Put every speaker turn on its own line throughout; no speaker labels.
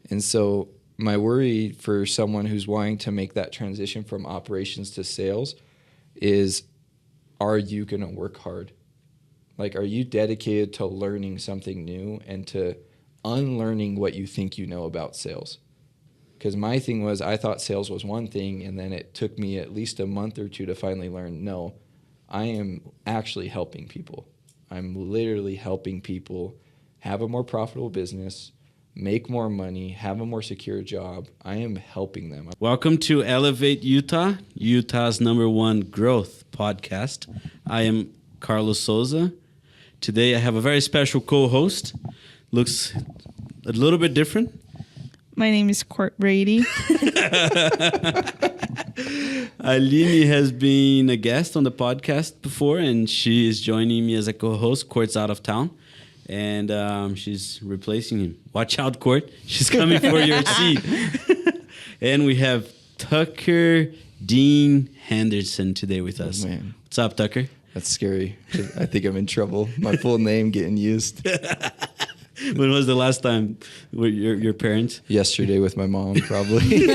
And so my worry for someone who's wanting to make that transition from operations to sales is, are you going to work hard? Like, are you dedicated to learning something new and to unlearning what you think you know about sales? Because my thing was, I thought sales was one thing, and then it took me at least a month or two to finally learn, no, I am actually helping people. I'm literally helping people have a more profitable business, make more money, have a more secure job. I am helping them.
Welcome to Elevate Utah, Utah's #1 growth podcast. I am Carlos Souza. Today I have a very special co-host. Looks a little bit different.
My name is Court Brady.
Aline has been a guest on the podcast before, and she is joining me as a co-host. Court's out of town, and she's replacing him. Watch out, Court. She's coming for your seat. And we have Tucker Dean Henderson today with us.
Oh, man.
What's up, Tucker?
That's scary. I think I'm in trouble. My full name getting used.
When was the last time with your parents?
Yesterday with my mom, probably.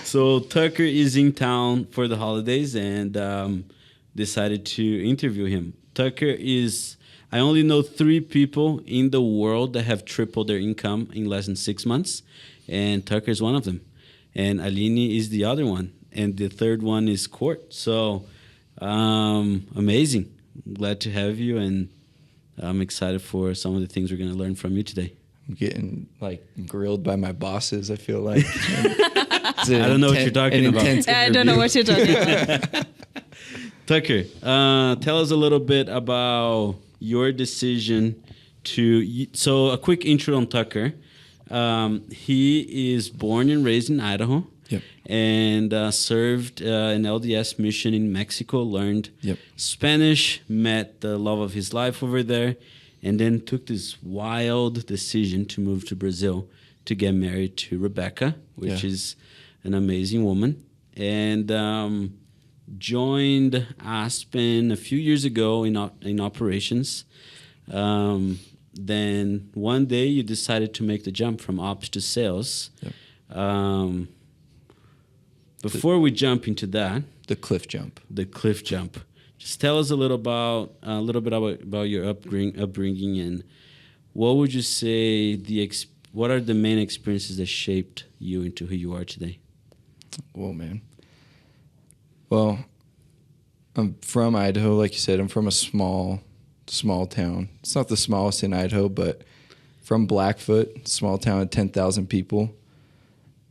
So Tucker is in town for the holidays and decided to interview him. Tucker is, I only know 3 people in the world that have tripled their income in less than 6 months, and Tucker is one of them. And Aline is the other one, and the third one is Court. So amazing. Glad to have you, and I'm excited for some of the things we're going to learn from you today.
I'm getting grilled by my bosses, I feel like.
I don't know what you're talking about.
I don't know what you're talking about.
Tucker, tell us a little bit about your decision to... So a quick intro on Tucker. He is born and raised in Idaho.
Yep.
And served an LDS mission in Mexico, learned Spanish, met the love of his life over there, and then took this wild decision to move to Brazil to get married to Rebecca, which is an amazing woman, and joined Aspen a few years ago in operations. Then one day you decided to make the jump from ops to sales. Yep. Before we jump into that,
the cliff jump.
Just tell us a little bit about your upbringing, and what would you say what are the main experiences that shaped you into who you are today?
Whoa, man. Well, I'm from Idaho, like you said. I'm from a small town. It's not the smallest in Idaho, but from Blackfoot, small town of 10,000 people,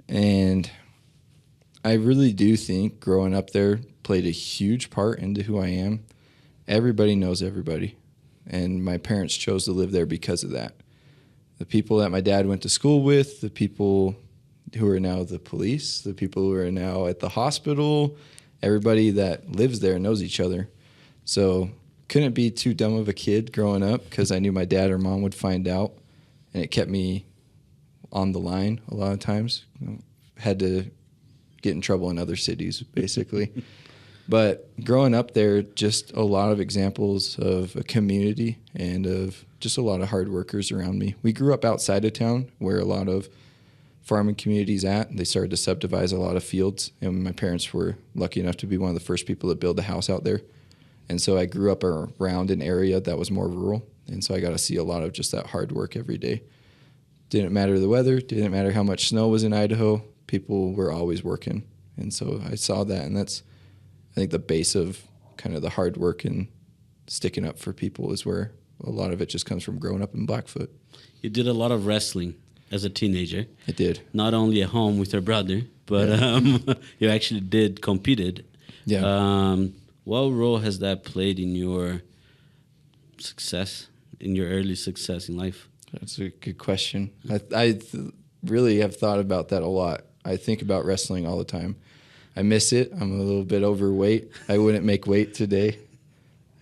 and I really do think growing up there played a huge part into who I am. Everybody knows everybody, and my parents chose to live there because of that. The people that my dad went to school with, the people who are now the police, the people who are now at the hospital, everybody that lives there knows each other. So couldn't be too dumb of a kid growing up because I knew my dad or mom would find out, and it kept me on the line a lot of times. Had to get in trouble in other cities, basically. But growing up there, just a lot of examples of a community and of just a lot of hard workers around me. We grew up outside of town where a lot of farming communities at. They started to subdivide a lot of fields, and my parents were lucky enough to be one of the first people to build a house out there. And so I grew up around an area that was more rural, and so I got to see a lot of just that hard work every day. Didn't matter the weather, didn't matter how much snow was in Idaho, people were always working. And so I saw that, and that's, I think, the base of kind of the hard work and sticking up for people is where a lot of it just comes from growing up in Blackfoot.
You did a lot of wrestling as a teenager.
I did.
Not only at home with your brother, but you actually competed.
Yeah.
What role has that played in your success, in your early success in life?
That's a good question. I really have thought about that a lot. I think about wrestling all the time. I miss it. I'm a little bit overweight. I wouldn't make weight today.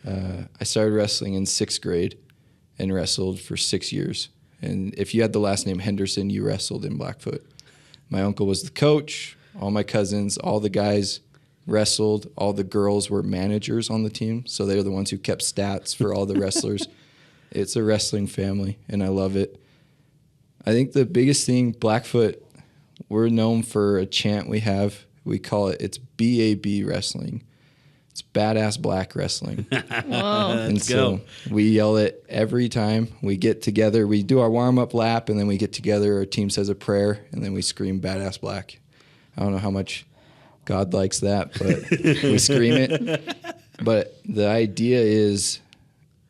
I started wrestling in 6th grade and wrestled for 6 years. And if you had the last name Henderson, you wrestled in Blackfoot. My uncle was the coach. All my cousins, all the guys wrestled. All the girls were managers on the team, so they're the ones who kept stats for all the wrestlers. It's a wrestling family, and I love it. I think the biggest thing, Blackfoot, we're known for a chant we have. We call it's BAB wrestling. It's badass black wrestling.
Whoa.
And so we yell it every time we get together. We do our warm-up lap, and then we get together. Our team says a prayer, and then we scream badass black. I don't know how much God likes that, but we scream it. But the idea is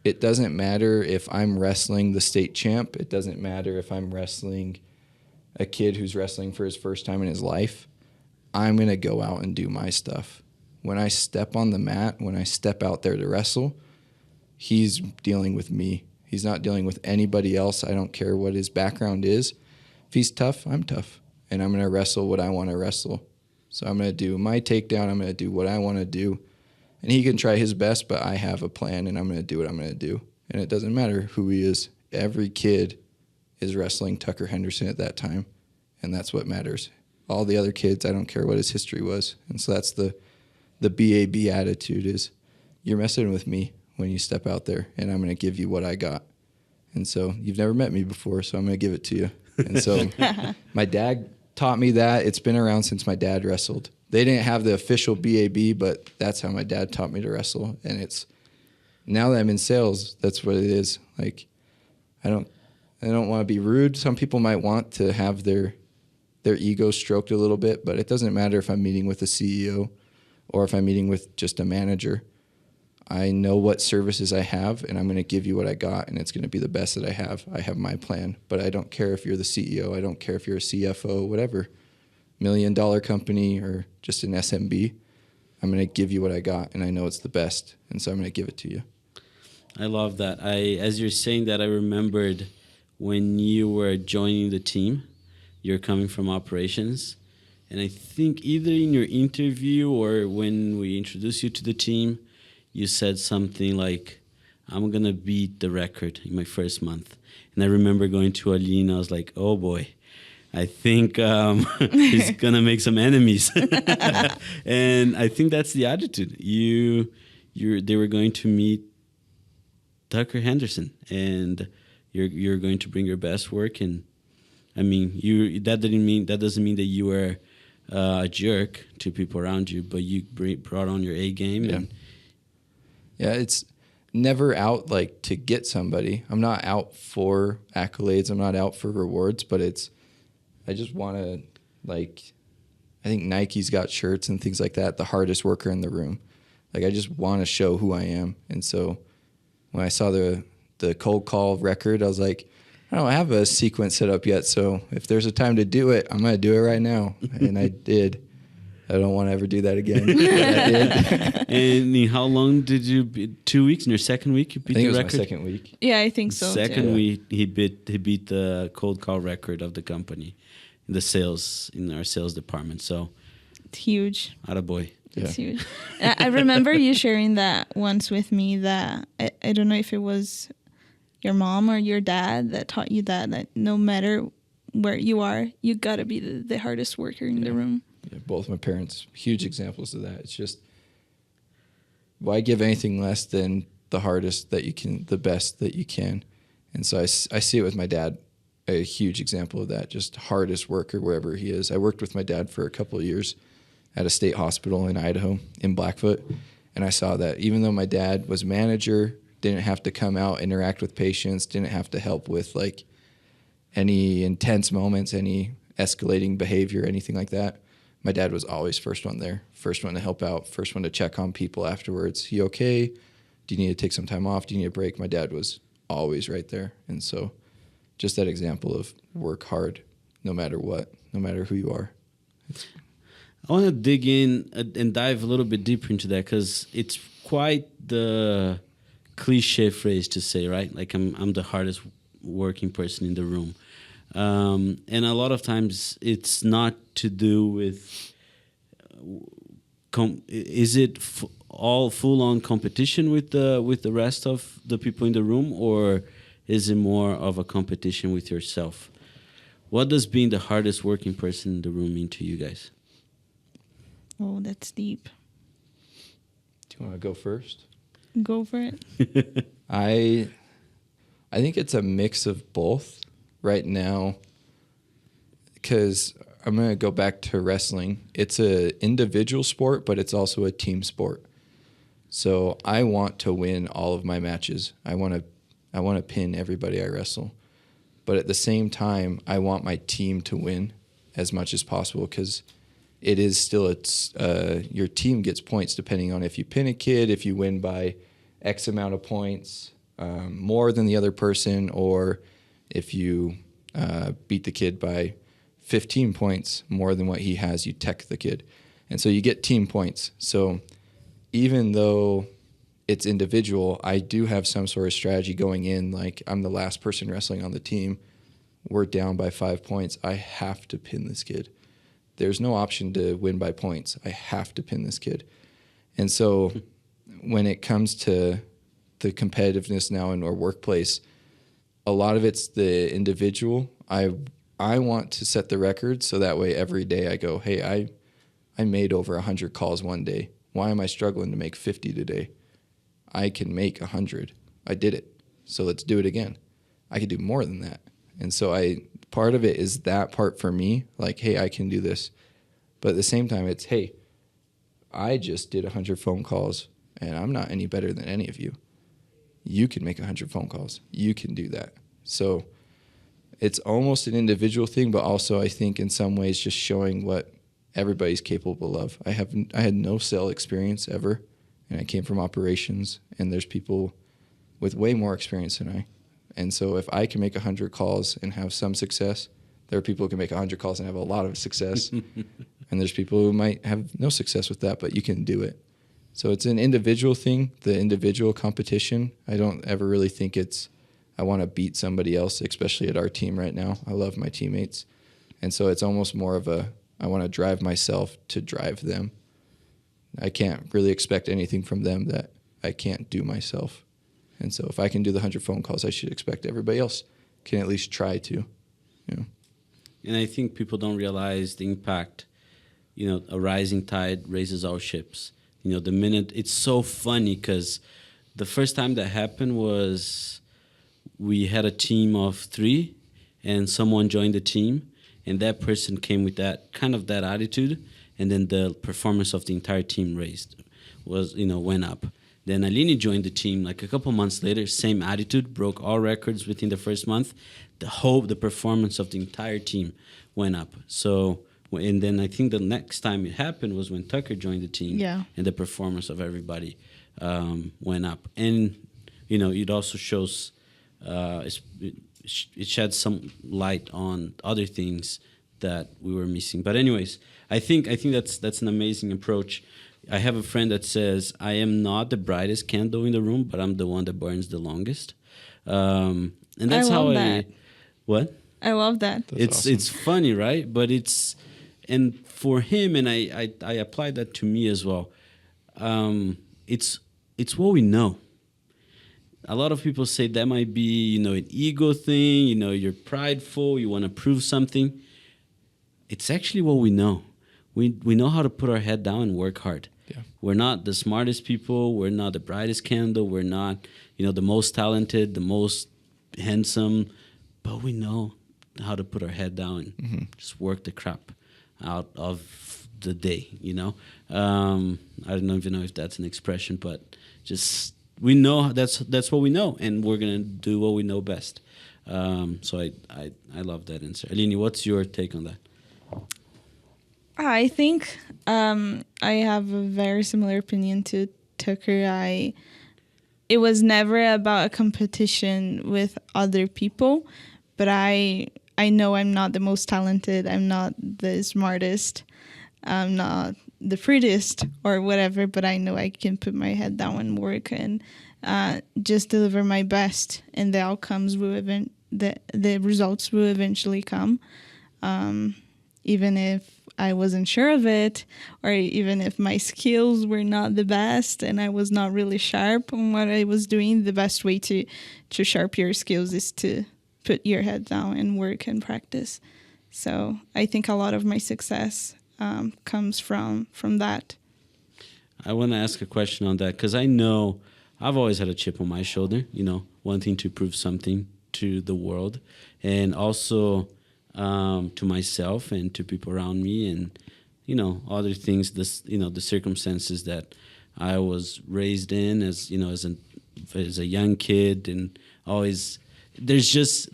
it doesn't matter if I'm wrestling the state champ. It doesn't matter if I'm wrestling a kid who's wrestling for his first time in his life. I'm going to go out and do my stuff. When I step on the mat, when I step out there to wrestle, he's dealing with me. He's not dealing with anybody else. I don't care what his background is. If he's tough, I'm tough. And I'm going to wrestle what I want to wrestle. So I'm going to do my takedown. I'm going to do what I want to do. And he can try his best, but I have a plan, and I'm going to do what I'm going to do. And it doesn't matter who he is. Every kid is wrestling Tucker Henderson at that time, and that's what matters. All the other kids, I don't care what his history was. And so that's the BAB attitude is you're messing with me when you step out there, and I'm going to give you what I got. And so you've never met me before, so I'm going to give it to you. And so my dad taught me that. It's been around since my dad wrestled. They didn't have the official BAB, but that's how my dad taught me to wrestle. And it's now that I'm in sales, that's what it is. Like I don't want to be rude. Some people might want to have their ego stroked a little bit, but it doesn't matter if I'm meeting with a CEO or if I'm meeting with just a manager. I know what services I have, and I'm going to give you what I got, and it's going to be the best that I have. I have my plan, but I don't care if you're the CEO. I don't care if you're a CFO, whatever, $1 million company or just an SMB. I'm going to give you what I got, and I know it's the best, and so I'm going to give it to you.
I love that. As you're saying that, I remembered when you were joining the team, you're coming from operations, and I think either in your interview or when we introduced you to the team, you said something like, I'm going to beat the record in my first month. And I remember going to Aline, I was like, oh boy, I think he's going to make some enemies. And I think that's the attitude. They were going to meet Tucker Henderson, and you're going to bring your best work. And I mean, that doesn't mean that you were a jerk to people around you, but you brought on your A game.
Yeah.
And
yeah, it's never out like to get somebody. I'm not out for accolades. I'm not out for rewards, but I just want to, like, I think Nike's got shirts and things like that, the hardest worker in the room. Like, I just want to show who I am. And so when I saw the cold call record, I was like, I don't have a sequence set up yet, so if there's a time to do it, I'm going to do it right now. And I did. I don't want to ever do that again. But I did.
And how long did you? 2 weeks. In your second week, you beat the record.
I think it was my second week.
Yeah, I think so.
Second
too.
week, he beat the cold call record of the company, in our sales department. So
It's huge.
attaboy.
It's huge. I remember you sharing that once with me. That I don't know if it was your mom or your dad that taught you that no matter where you are, you gotta be the hardest worker in the room.
Yeah, both my parents, huge examples of that. It's just, why give anything less than the hardest that you can, the best that you can? And so I see it with my dad, a huge example of that, just hardest worker wherever he is. I worked with my dad for a couple of years at a state hospital in Idaho, in Blackfoot, and I saw that even though my dad was manager, didn't have to come out, interact with patients, didn't have to help with like any intense moments, any escalating behavior, anything like that. My dad was always first one there, first one to help out, first one to check on people afterwards. You okay? Do you need to take some time off? Do you need a break? My dad was always right there. And so just that example of work hard no matter what, no matter who you are.
I want to dig in and dive a little bit deeper into that, because it's quite the cliche phrase to say, right? Like I'm the hardest working person in the room. And a lot of times it's not to do with, is it all full-on competition with the rest of the people in the room, or is it more of a competition with yourself? What does being the hardest working person in the room mean to you guys?
Oh, that's deep.
Do you want to go first?
Go for it.
I think it's a mix of both. right now, because I'm going to go back to wrestling. It's an individual sport, but it's also a team sport. So I want to win all of my matches. I want to pin everybody I wrestle. But at the same time, I want my team to win as much as possible, because it is still your team gets points depending on if you pin a kid, if you win by X amount of points, more than the other person, or if you beat the kid by 15 points more than what he has, you tech the kid. And so you get team points. So even though it's individual, I do have some sort of strategy going in. Like, I'm the last person wrestling on the team. We're down by 5 points. I have to pin this kid. There's no option to win by points. I have to pin this kid. And so when it comes to the competitiveness now in our workplace, a lot of it's the individual. I want to set the record, so that way every day I go, hey, I made over 100 calls one day. Why am I struggling to make 50 today? I can make 100. I did it. So let's do it again. I could do more than that. And so part of it is that part for me, like, hey, I can do this. But at the same time, it's, hey, I just did 100 phone calls, and I'm not any better than any of you. You can make 100 phone calls. You can do that. So it's almost an individual thing, but also I think in some ways just showing what everybody's capable of. I had no sales experience ever, and I came from operations, and there's people with way more experience than I. And so if I can make 100 calls and have some success, there are people who can make 100 calls and have a lot of success. And there's people who might have no success with that, but you can do it. So it's an individual thing, the individual competition. I don't ever really think I want to beat somebody else, especially at our team right now. I love my teammates. And so it's almost more of I want to drive myself to drive them. I can't really expect anything from them that I can't do myself. And so if I can do the 100 phone calls, I should expect everybody else can at least try to. You know.
And I think people don't realize the impact. A rising tide raises all ships. The minute, it's so funny because the first time that happened was we had a team of 3 and someone joined the team, and that person came with that attitude, and then the performance of the entire team went up. Then Aline joined the team like a couple months later, same attitude, broke all records within the first month. The performance of the entire team went up. So, and then I think the next time it happened was when Tucker joined the team, and the performance of everybody went up. And, it also shows, it sheds some light on other things that we were missing. But anyways, I think that's an amazing approach. I have a friend that says, I am not the brightest candle in the room, but I'm the one that burns the longest. And that's what?
I love that.
It's funny, right? But and for him, and I applied that to me as well. It's what we know. A lot of people say that might be, an ego thing, you're prideful, you want to prove something. It's actually what we know. We know how to put our head down and work hard. Yeah. We're not the smartest people. We're not the brightest candle. We're not, the most talented, the most handsome. But we know how to put our head down and just work the crap out of the day, I don't even know if that's an expression, but just we know that's what we know, and we're going to do what we know best. So I love that answer. Aline, what's your take on that?
I think I have a very similar opinion to Tucker. It was never about a competition with other people, but I know I'm not the most talented. I'm not the smartest. I'm not the prettiest or whatever, but I know I can put my head down and work and just deliver my best, and the outcomes will the results will eventually come. Even if I wasn't sure of it, or even if my skills were not the best and I was not really sharp on what I was doing, the best way to sharpen your skills is to put your head down and work and practice. So I think a lot of my success comes from that.
I want to ask a question on that, because I know I've always had a chip on my shoulder, wanting to prove something to the world. and also to myself and to people around me, and other things. The circumstances that I was raised in as a young kid, and always there's just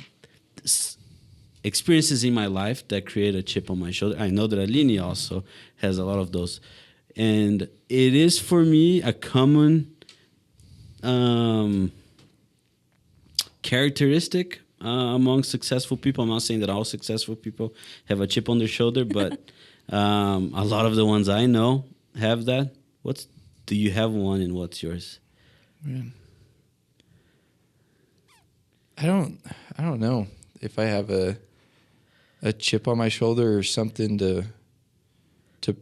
experiences in my life that create a chip on my shoulder. I know that Aline also has a lot of those, and it is for me a common characteristic among successful people. I'm not saying that all successful people have a chip on their shoulder, but a lot of the ones I know have that. Do you have one, and what's yours?
Man, I don't know if I have a chip on my shoulder or something to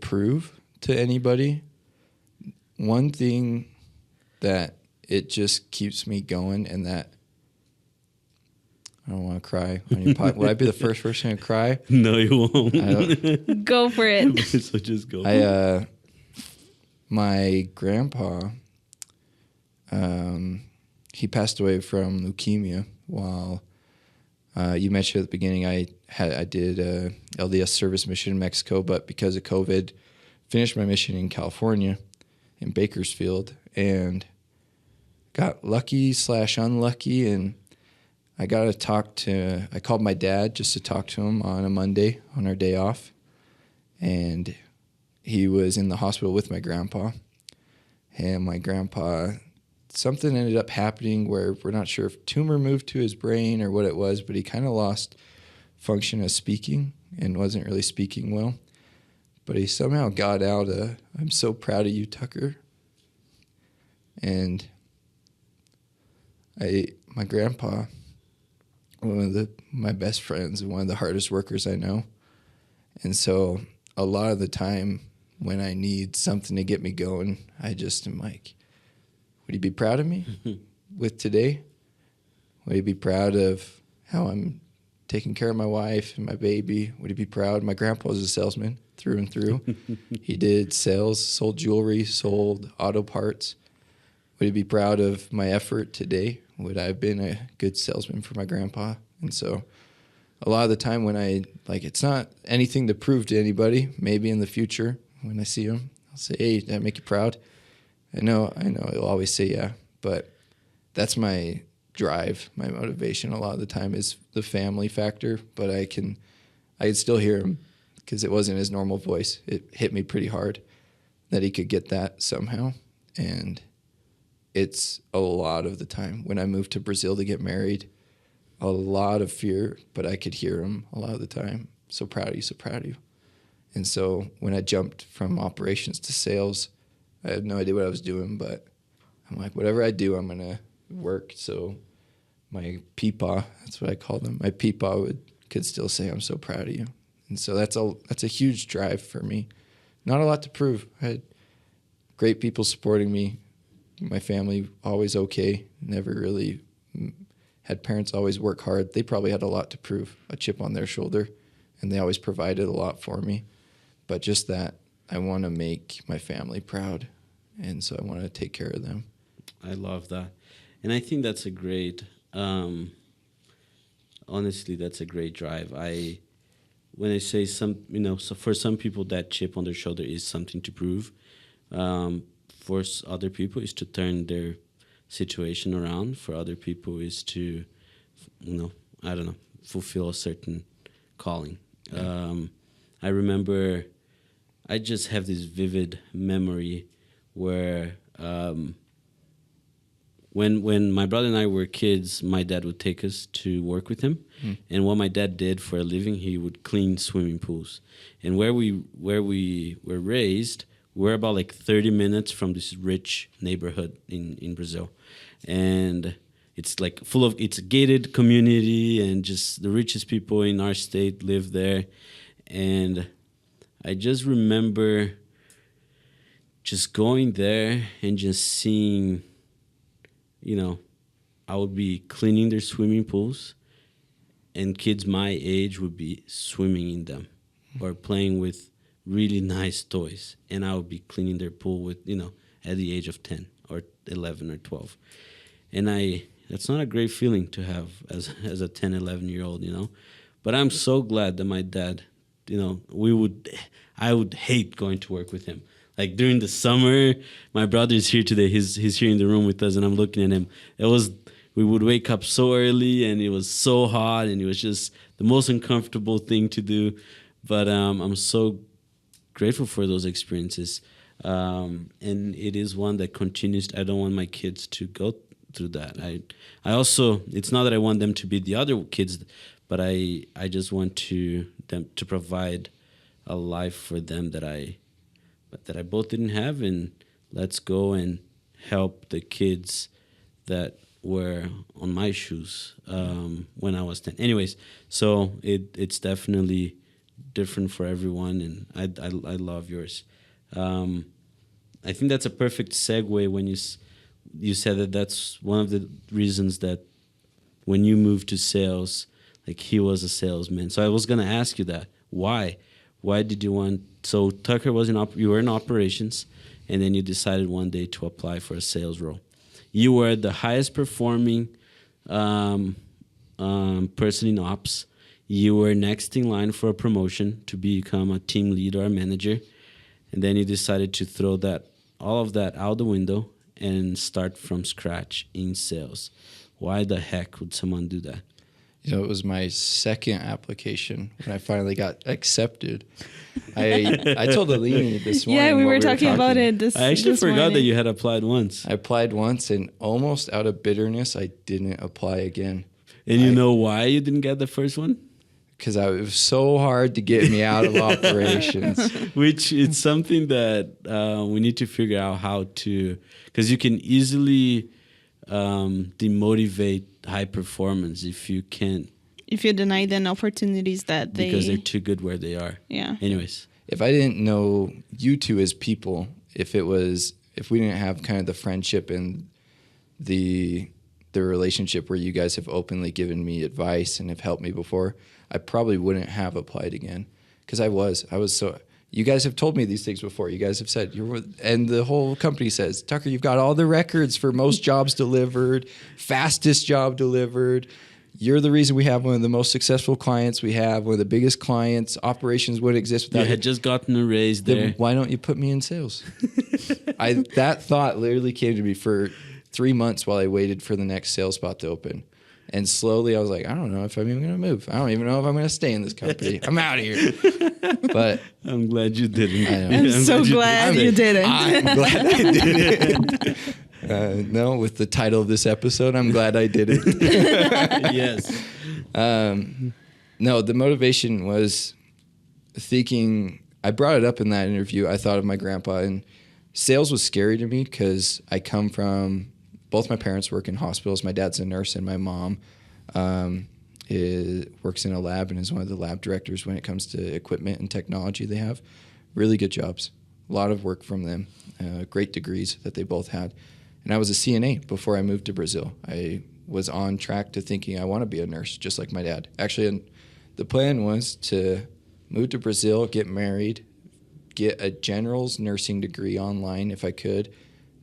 prove to anybody. One thing that it just keeps me going, and that I don't want to cry on your podcast. Would I be the first person to cry?
No, you won't.
Go for it.
So just go.
My grandpa, he passed away from leukemia while you mentioned at the beginning I did a LDS service mission in Mexico, but because of COVID, finished my mission in California in Bakersfield, and got lucky/unlucky, and I called my dad just to talk to him on a Monday on our day off, and he was in the hospital with my grandpa, and my grandpa, something ended up happening where we're not sure if tumor moved to his brain or what it was, but he kind of lost function of speaking and wasn't really speaking well. But he somehow got out "I'm so proud of you, Tucker." And my grandpa, one of my best friends and one of the hardest workers I know. And so a lot of the time when I need something to get me going, I just am like, would you be proud of me with today? Would you be proud of how I'm taking care of my wife and my baby? Would you be proud? My grandpa was a salesman through and through. He did sales, sold jewelry, sold auto parts. Would you be proud of my effort today? Would I have been a good salesman for my grandpa? And so a lot of the time when it's not anything to prove to anybody. Maybe in the future when I see him, I'll say, "Hey, did that make you proud?" I know he'll always say yeah, but that's my drive, my motivation a lot of the time is the family factor, but I can still hear him because it wasn't his normal voice. It hit me pretty hard that he could get that somehow, and it's a lot of the time. When I moved to Brazil to get married, a lot of fear, but I could hear him a lot of the time. "So proud of you, so proud of you." And so when I jumped from operations to sales, I had no idea what I was doing, but I'm like, whatever I do, I'm going to work. So my peepaw, that's what I called him, my peepaw could still say, "I'm so proud of you." And so that's a huge drive for me. Not a lot to prove. I had great people supporting me. My family always okay. Never really had parents always work hard. They probably had a lot to prove, a chip on their shoulder, and they always provided a lot for me. But just that, I want to make my family proud, and so I want to take care of them.
I love that. And I think that's a great, honestly, that's a great drive. When I say so for some people that chip on their shoulder is something to prove. For other people is to turn their situation around. For other people is to, I don't know, fulfill a certain calling. Yeah. I remember, I just have this vivid memory where when my brother and I were kids, my dad would take us to work with him. And what my dad did for a living, he would clean swimming pools. And where we were raised, we're about like 30 minutes from this rich neighborhood in Brazil. And it's like it's a gated community, and just the richest people in our state live there. And I just remember just going there and just seeing, I would be cleaning their swimming pools, and kids my age would be swimming in them or playing with really nice toys. And I would be cleaning their pool with, at the age of 10 or 11 or 12. And I It's not a great feeling to have as a 10, 11-year-old, you know. But I'm so glad that my dad, you know, I would hate going to work with him. Like during the summer, my brother's here today. He's here in the room with us, and I'm looking at him. We would wake up so early, and it was so hot, and it was just the most uncomfortable thing to do. But I'm so grateful for those experiences. And it is one that continues. I don't want my kids to go through that. I also, it's not that I want them to be the other kids, but I just want them to provide a life for them that I both didn't have, and let's go and help the kids that were on my shoes when I was 10. Anyways, so it's definitely different for everyone, and I love yours. I think that's a perfect segue when you said that that's one of the reasons that when you moved to sales, like he was a salesman. So I was going to ask you that. Why did you want, so Tucker was you were in operations, and then you decided one day to apply for a sales role. You were the highest performing person in ops. You were next in line for a promotion to become a team lead or a manager. And then you decided to throw all of that out the window and start from scratch in sales. Why the heck would someone do that?
You know, it was my second application when I finally got accepted. I told Alini this morning.
Yeah, we were talking about it
I actually forgot
morning.
that you had applied once.
I applied once, and almost out of bitterness, I didn't apply again.
And you know why you didn't get the first one?
Because it was so hard to get me out of operations.
Which it's something that we need to figure out how to, because you can easily demotivate high performance if you deny them opportunities because they're too good where they are.
Yeah.
Anyways,
if I didn't know you two as people, if we didn't have kind of the friendship and the relationship where you guys have openly given me advice and have helped me before, I probably wouldn't have applied again. Because I was so. You guys have told me these things before. You guys have said, and the whole company says, Tucker, you've got all the records for most jobs delivered, fastest job delivered. You're the reason we have one of the most successful clients we have, one of the biggest clients. Operations wouldn't exist without
you. Had just gotten a raise there.
Then why don't you put me in sales? That thought literally came to me for 3 months while I waited for the next sales spot to open. And slowly I was like, I don't know if I'm even going to move. I don't even know if I'm going to stay in this company. I'm out of here. But
I'm glad you didn't.
I'm so glad you didn't.
I'm glad I didn't. No, with the title of this episode, I'm glad I didn't.
Yes.
No, the motivation was thinking, I brought it up in that interview. I thought of my grandpa, and sales was scary to me because I come from, both my parents work in hospitals. My dad's a nurse, and my mom works in a lab and is one of the lab directors when it comes to equipment and technology they have. Really good jobs. A lot of work from them. Great degrees that they both had. And I was a CNA before I moved to Brazil. I was on track to thinking I want to be a nurse, just like my dad. Actually, the plan was to move to Brazil, get married, get a general's nursing degree online if I could,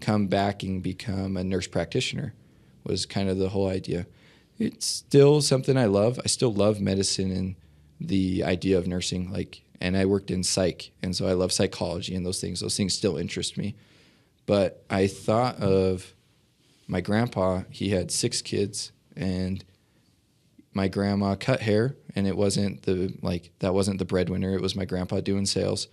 come back and become a nurse practitioner was kind of the whole idea. It's still something I love. I still love medicine and the idea of nursing. And I worked in psych, and so I love psychology and those things. Those things still interest me. But I thought of my grandpa. He had 6 kids, and my grandma cut hair, and it wasn't that wasn't the breadwinner. It was my grandpa doing sales.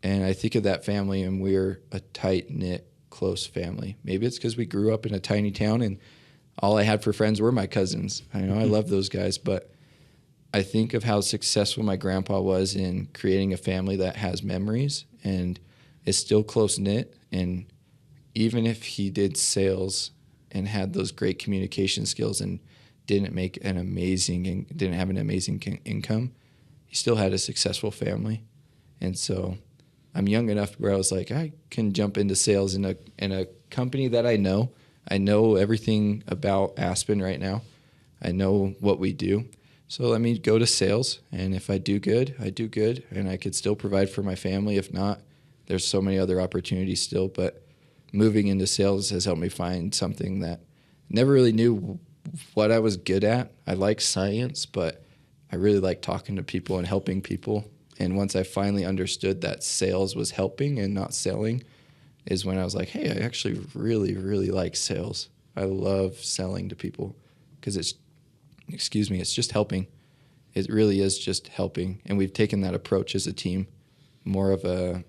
And I think of that family, and we're a tight-knit, close family. Maybe it's because we grew up in a tiny town and all I had for friends were my cousins. I know I love those guys, but I think of how successful my grandpa was in creating a family that has memories and is still close-knit. And even if he did sales and had those great communication skills and didn't have an amazing income, he still had a successful family. And so I'm young enough where I was like, I can jump into sales in a company that I know. I know everything about Aspen right now. I know what we do. So let me go to sales, and if I do good, I do good, and I could still provide for my family. If not, there's so many other opportunities still. But moving into sales has helped me find something that never really knew what I was good at. I like science, but I really like talking to people and helping people. And once I finally understood that sales was helping and not selling, is when I was like, hey, I actually really, really like sales. I love selling to people because it's just helping. It really is just helping. And we've taken that approach as a team, more of a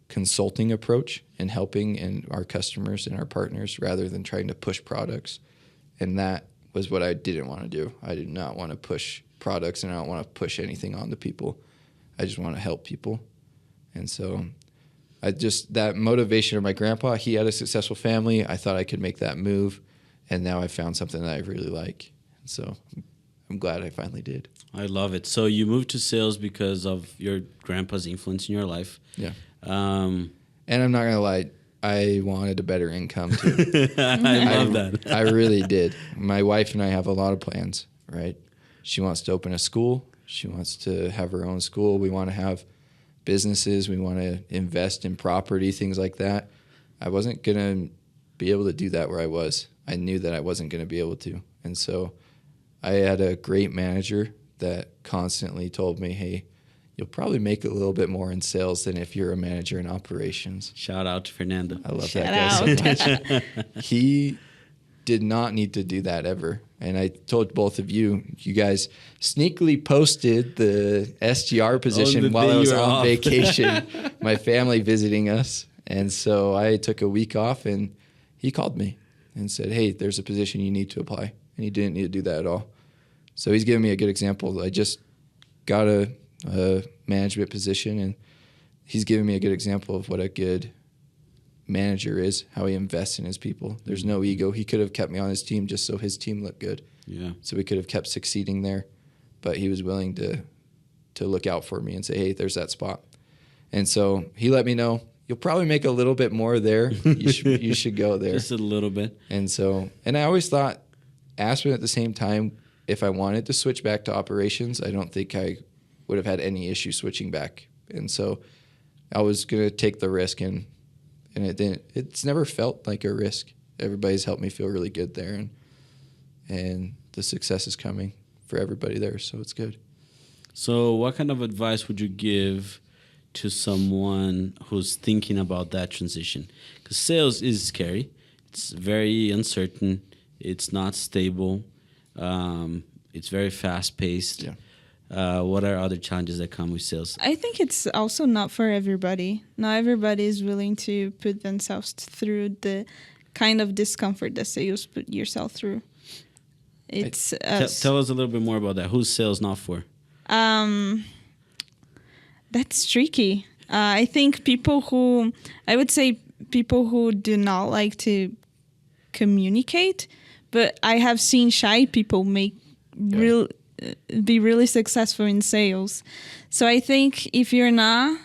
consulting approach and helping and our customers and our partners rather than trying to push products. And that was what I didn't want to do. I did not want to push products, and I don't want to push anything on the people. I just want to help people. And so that motivation of my grandpa, he had a successful family. I thought I could make that move, and now I found something that I really like. And so I'm glad I finally did.
I love it. So you moved to sales because of your grandpa's influence in your life.
Yeah. And I'm not going to lie, I wanted a better income too.
I love that.
I really did. My wife and I have a lot of plans, right? She wants to open a school. She wants to have her own school. We want to have businesses. We want to invest in property, things like that. I wasn't going to be able to do that where I was. I knew that I wasn't going to be able to. And so I had a great manager that constantly told me, hey, you'll probably make a little bit more in sales than if you're a manager in operations.
Shout out to Fernando.
I love that guy so much. He did not need to do that ever. And I told both of you guys sneakily posted the SGR position while I was on vacation, my family visiting us. And so I took a week off, and he called me and said, hey, there's a position you need to apply. And he didn't need to do that at all. So he's giving me a good example. I just got a management position, and he's giving me a good example of what a good manager is, how he invests in his people. There's no ego. He could have kept me on his team just so his team looked good.
Yeah.
So we could have kept succeeding there, but he was willing to look out for me and say, hey, there's that spot. And so he let me know, you'll probably make a little bit more there. You should go there.
Just a little bit.
And I always thought, Aspen at the same time, if I wanted to switch back to operations, I don't think I would have had any issue switching back. And so I was going to take the risk, and it's never felt like a risk. Everybody's helped me feel really good there, and the success is coming for everybody there, so it's good.
So what kind of advice would you give to someone who's thinking about that transition? Because sales is scary. It's very uncertain. It's not stable. It's very fast-paced.
Yeah.
What are other challenges that come with sales?
I think it's also not for everybody. Not everybody is willing to put themselves through the kind of discomfort that sales put yourself through. It's
tell us a little bit more about that. Who's sales not for?
That's tricky. I think people who do not like to communicate, but I have seen shy people be really successful in sales. So I think if you're not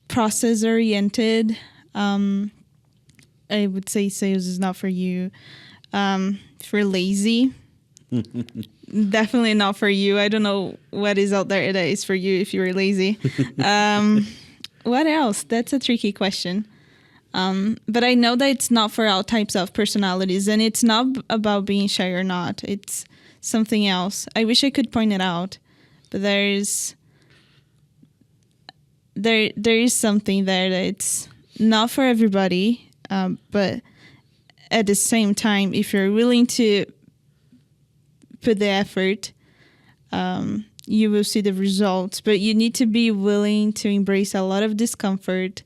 process oriented, I would say sales is not for you. If you're lazy, definitely not for you. I don't know what is out there that is for you if you're lazy. What else? That's a tricky question. But I know that it's not for all types of personalities, and it's not about being shy or not. It's something else. I wish I could point it out, but there is something there that it's not for everybody. But at the same time, if you're willing to put the effort, you will see the results. But you need to be willing to embrace a lot of discomfort,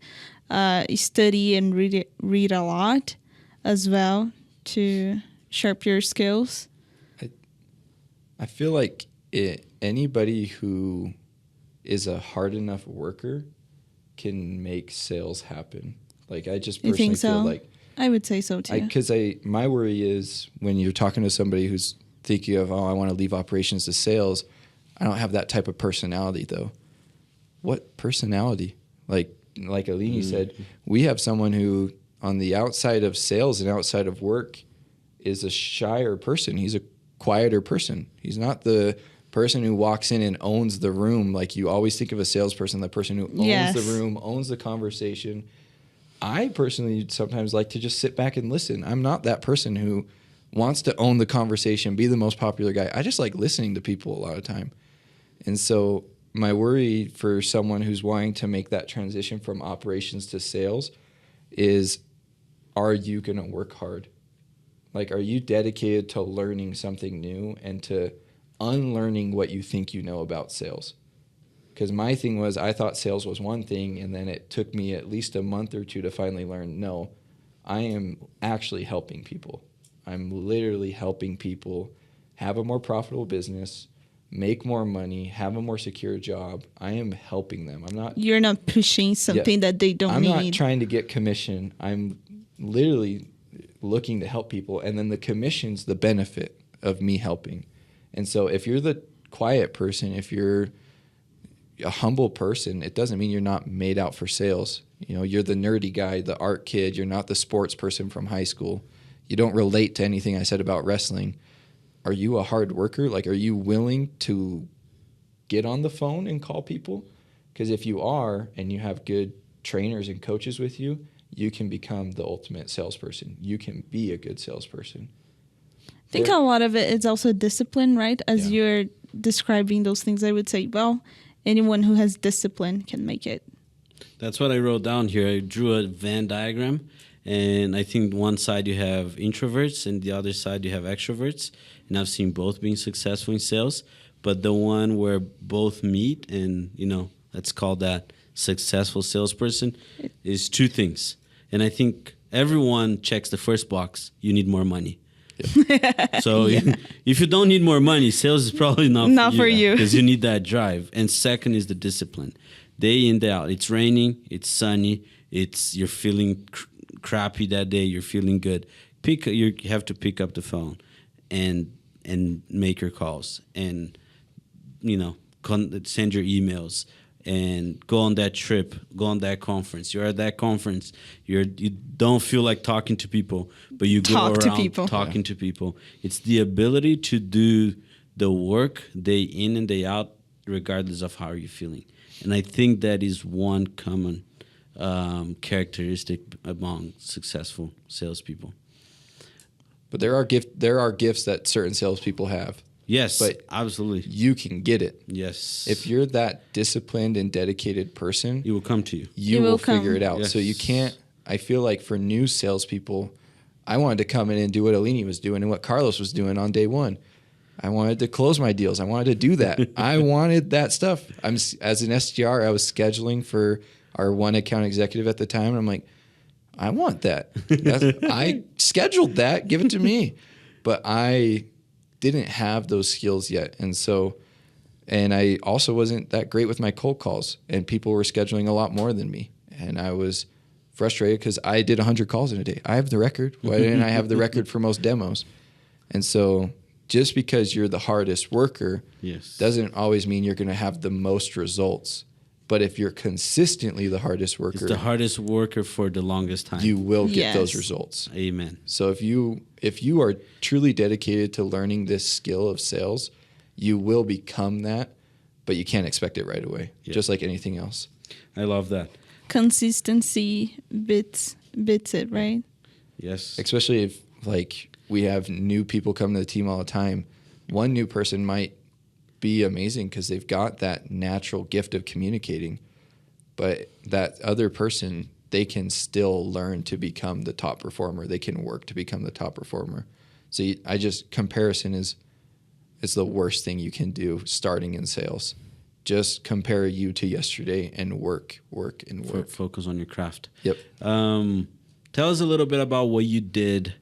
study and read a lot as well to sharpen your skills.
I feel like anybody who is a hard enough worker can make sales happen. Like, I just personally
think so?
feel like...
I would say so too.
Because my worry is when you're talking to somebody who's thinking of, I want to leave operations to sales, I don't have that type of personality though. What personality? Like Aline said, we have someone who on the outside of sales and outside of work is a shyer person. He's a quieter person. He's not the person who walks in and owns the room. Like you always think of a salesperson, the person who owns the room, owns the conversation. I personally sometimes like to just sit back and listen. I'm not that person who wants to own the conversation, be the most popular guy. I just like listening to people a lot of time. And so my worry for someone who's wanting to make that transition from operations to sales is, are you going to work hard? Like, are you dedicated to learning something new and to unlearning what you think you know about sales? Because my thing was, I thought sales was one thing, and then it took me at least a month or two to finally learn, no, I am actually helping people. I'm literally helping people have a more profitable business, make more money, have a more secure job. I am helping them.
You're not pushing something that they don't need.
I'm not trying to get commission. I'm literally looking to help people, and then the commission's the benefit of me helping. And so if you're the quiet person, if you're a humble person, it doesn't mean you're not made out for sales. You know, you're the nerdy guy, the art kid. You're not the sports person from high school. You don't relate to anything I said about wrestling. Are you a hard worker? Like, are you willing to get on the phone and call people? Because if you are, and you have good trainers and coaches with you, you can become the ultimate salesperson. You can be a good salesperson.
I think a lot of it is also discipline, right? As you're describing those things, I would say, well, anyone who has discipline can make it.
That's what I wrote down here. I drew a Venn diagram, and I think one side you have introverts and the other side you have extroverts. And I've seen both being successful in sales, but the one where both meet and, you know, let's call that successful salesperson is two things. And I think everyone checks the first box. You need more money. Yeah. So if you don't need more money, sales is probably not for you. Because you need that drive. And second is the discipline. Day in, day out. It's raining. It's sunny. You're feeling crappy that day. You're feeling good. You have to pick up the phone and make your calls and, you know, send your emails. And go on that trip, go on that conference. You're at that conference. You don't feel like talking to people, but you go around talking to people. It's the ability to do the work day in and day out, regardless of how you're feeling. And I think that is one common characteristic among successful salespeople.
But there are gifts that certain salespeople have.
Yes,
but
absolutely.
You can get it.
Yes.
If you're that disciplined and dedicated person,
it will come to you.
You will figure it out.
Yes.
So you can't, I feel like for new salespeople, I wanted to come in and do what Alini was doing and what Carlos was doing on day one. I wanted to close my deals. I wanted to do that. I wanted that stuff. As an SDR, I was scheduling for our one account executive at the time, and I'm like, I want that. I scheduled that. Give it to me. But I didn't have those skills yet. And I also wasn't that great with my cold calls, and people were scheduling a lot more than me. And I was frustrated because I did 100 calls in a day. I have the record. Why didn't I have the record for most demos? And so just because you're the hardest worker doesn't always mean you're going to have the most results. But if you're consistently the hardest worker,
it's the hardest worker for the longest time,
you will get those results.
Amen.
So if you are truly dedicated to learning this skill of sales, you will become that, but you can't expect it right away, just like anything else.
I love that.
Consistency beats it, right?
Yes.
Especially if, like, we have new people come to the team all the time. One new person might be amazing because they've got that natural gift of communicating, but that other person, they can still learn to become the top performer. They can work to become the top performer. So comparison is the worst thing you can do starting in sales. Just compare you to yesterday and work.
Focus on your craft.
Yep.
Tell us a little bit about what you did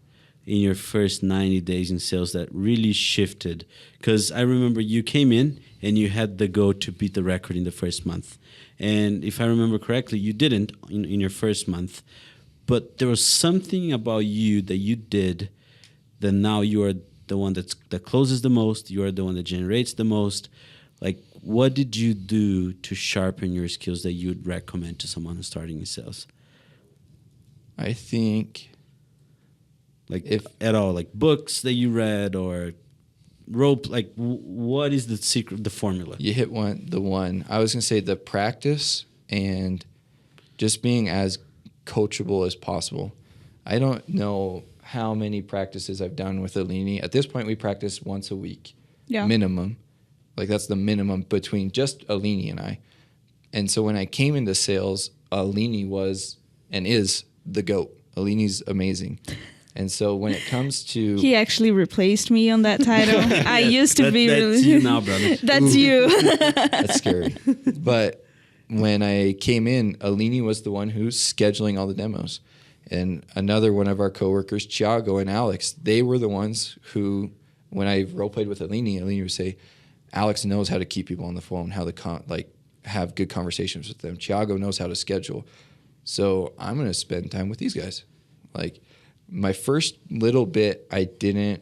in your first 90 days in sales that really shifted. Because I remember you came in and you had the go to beat the record in the first month. And if I remember correctly, you didn't in your first month. But there was something about you that you did that now you are the one that closes the most. You are the one that generates the most. Like, what did you do to sharpen your skills that you would recommend to someone who's starting in sales?
I think...
if at all, like books that you read or rope, like what is the secret, the formula?
You hit the one. I was going to say the practice and just being as coachable as possible. I don't know how many practices I've done with Alini. At this point, we practice once a week, minimum. Like that's the minimum between just Alini and I. And so when I came into sales, Alini was and is the GOAT. Alini's amazing. And so when it comes to...
He actually replaced me on that title. I used to be...
That's you now, brother.
That's you.
That's scary. But when I came in, Alini was the one who's scheduling all the demos. And another one of our coworkers, Thiago and Alex, they were the ones who, when I role-played with Alini would say, Alex knows how to keep people on the phone, how to have good conversations with them. Thiago knows how to schedule. So I'm going to spend time with these guys. Like... My first little bit, I did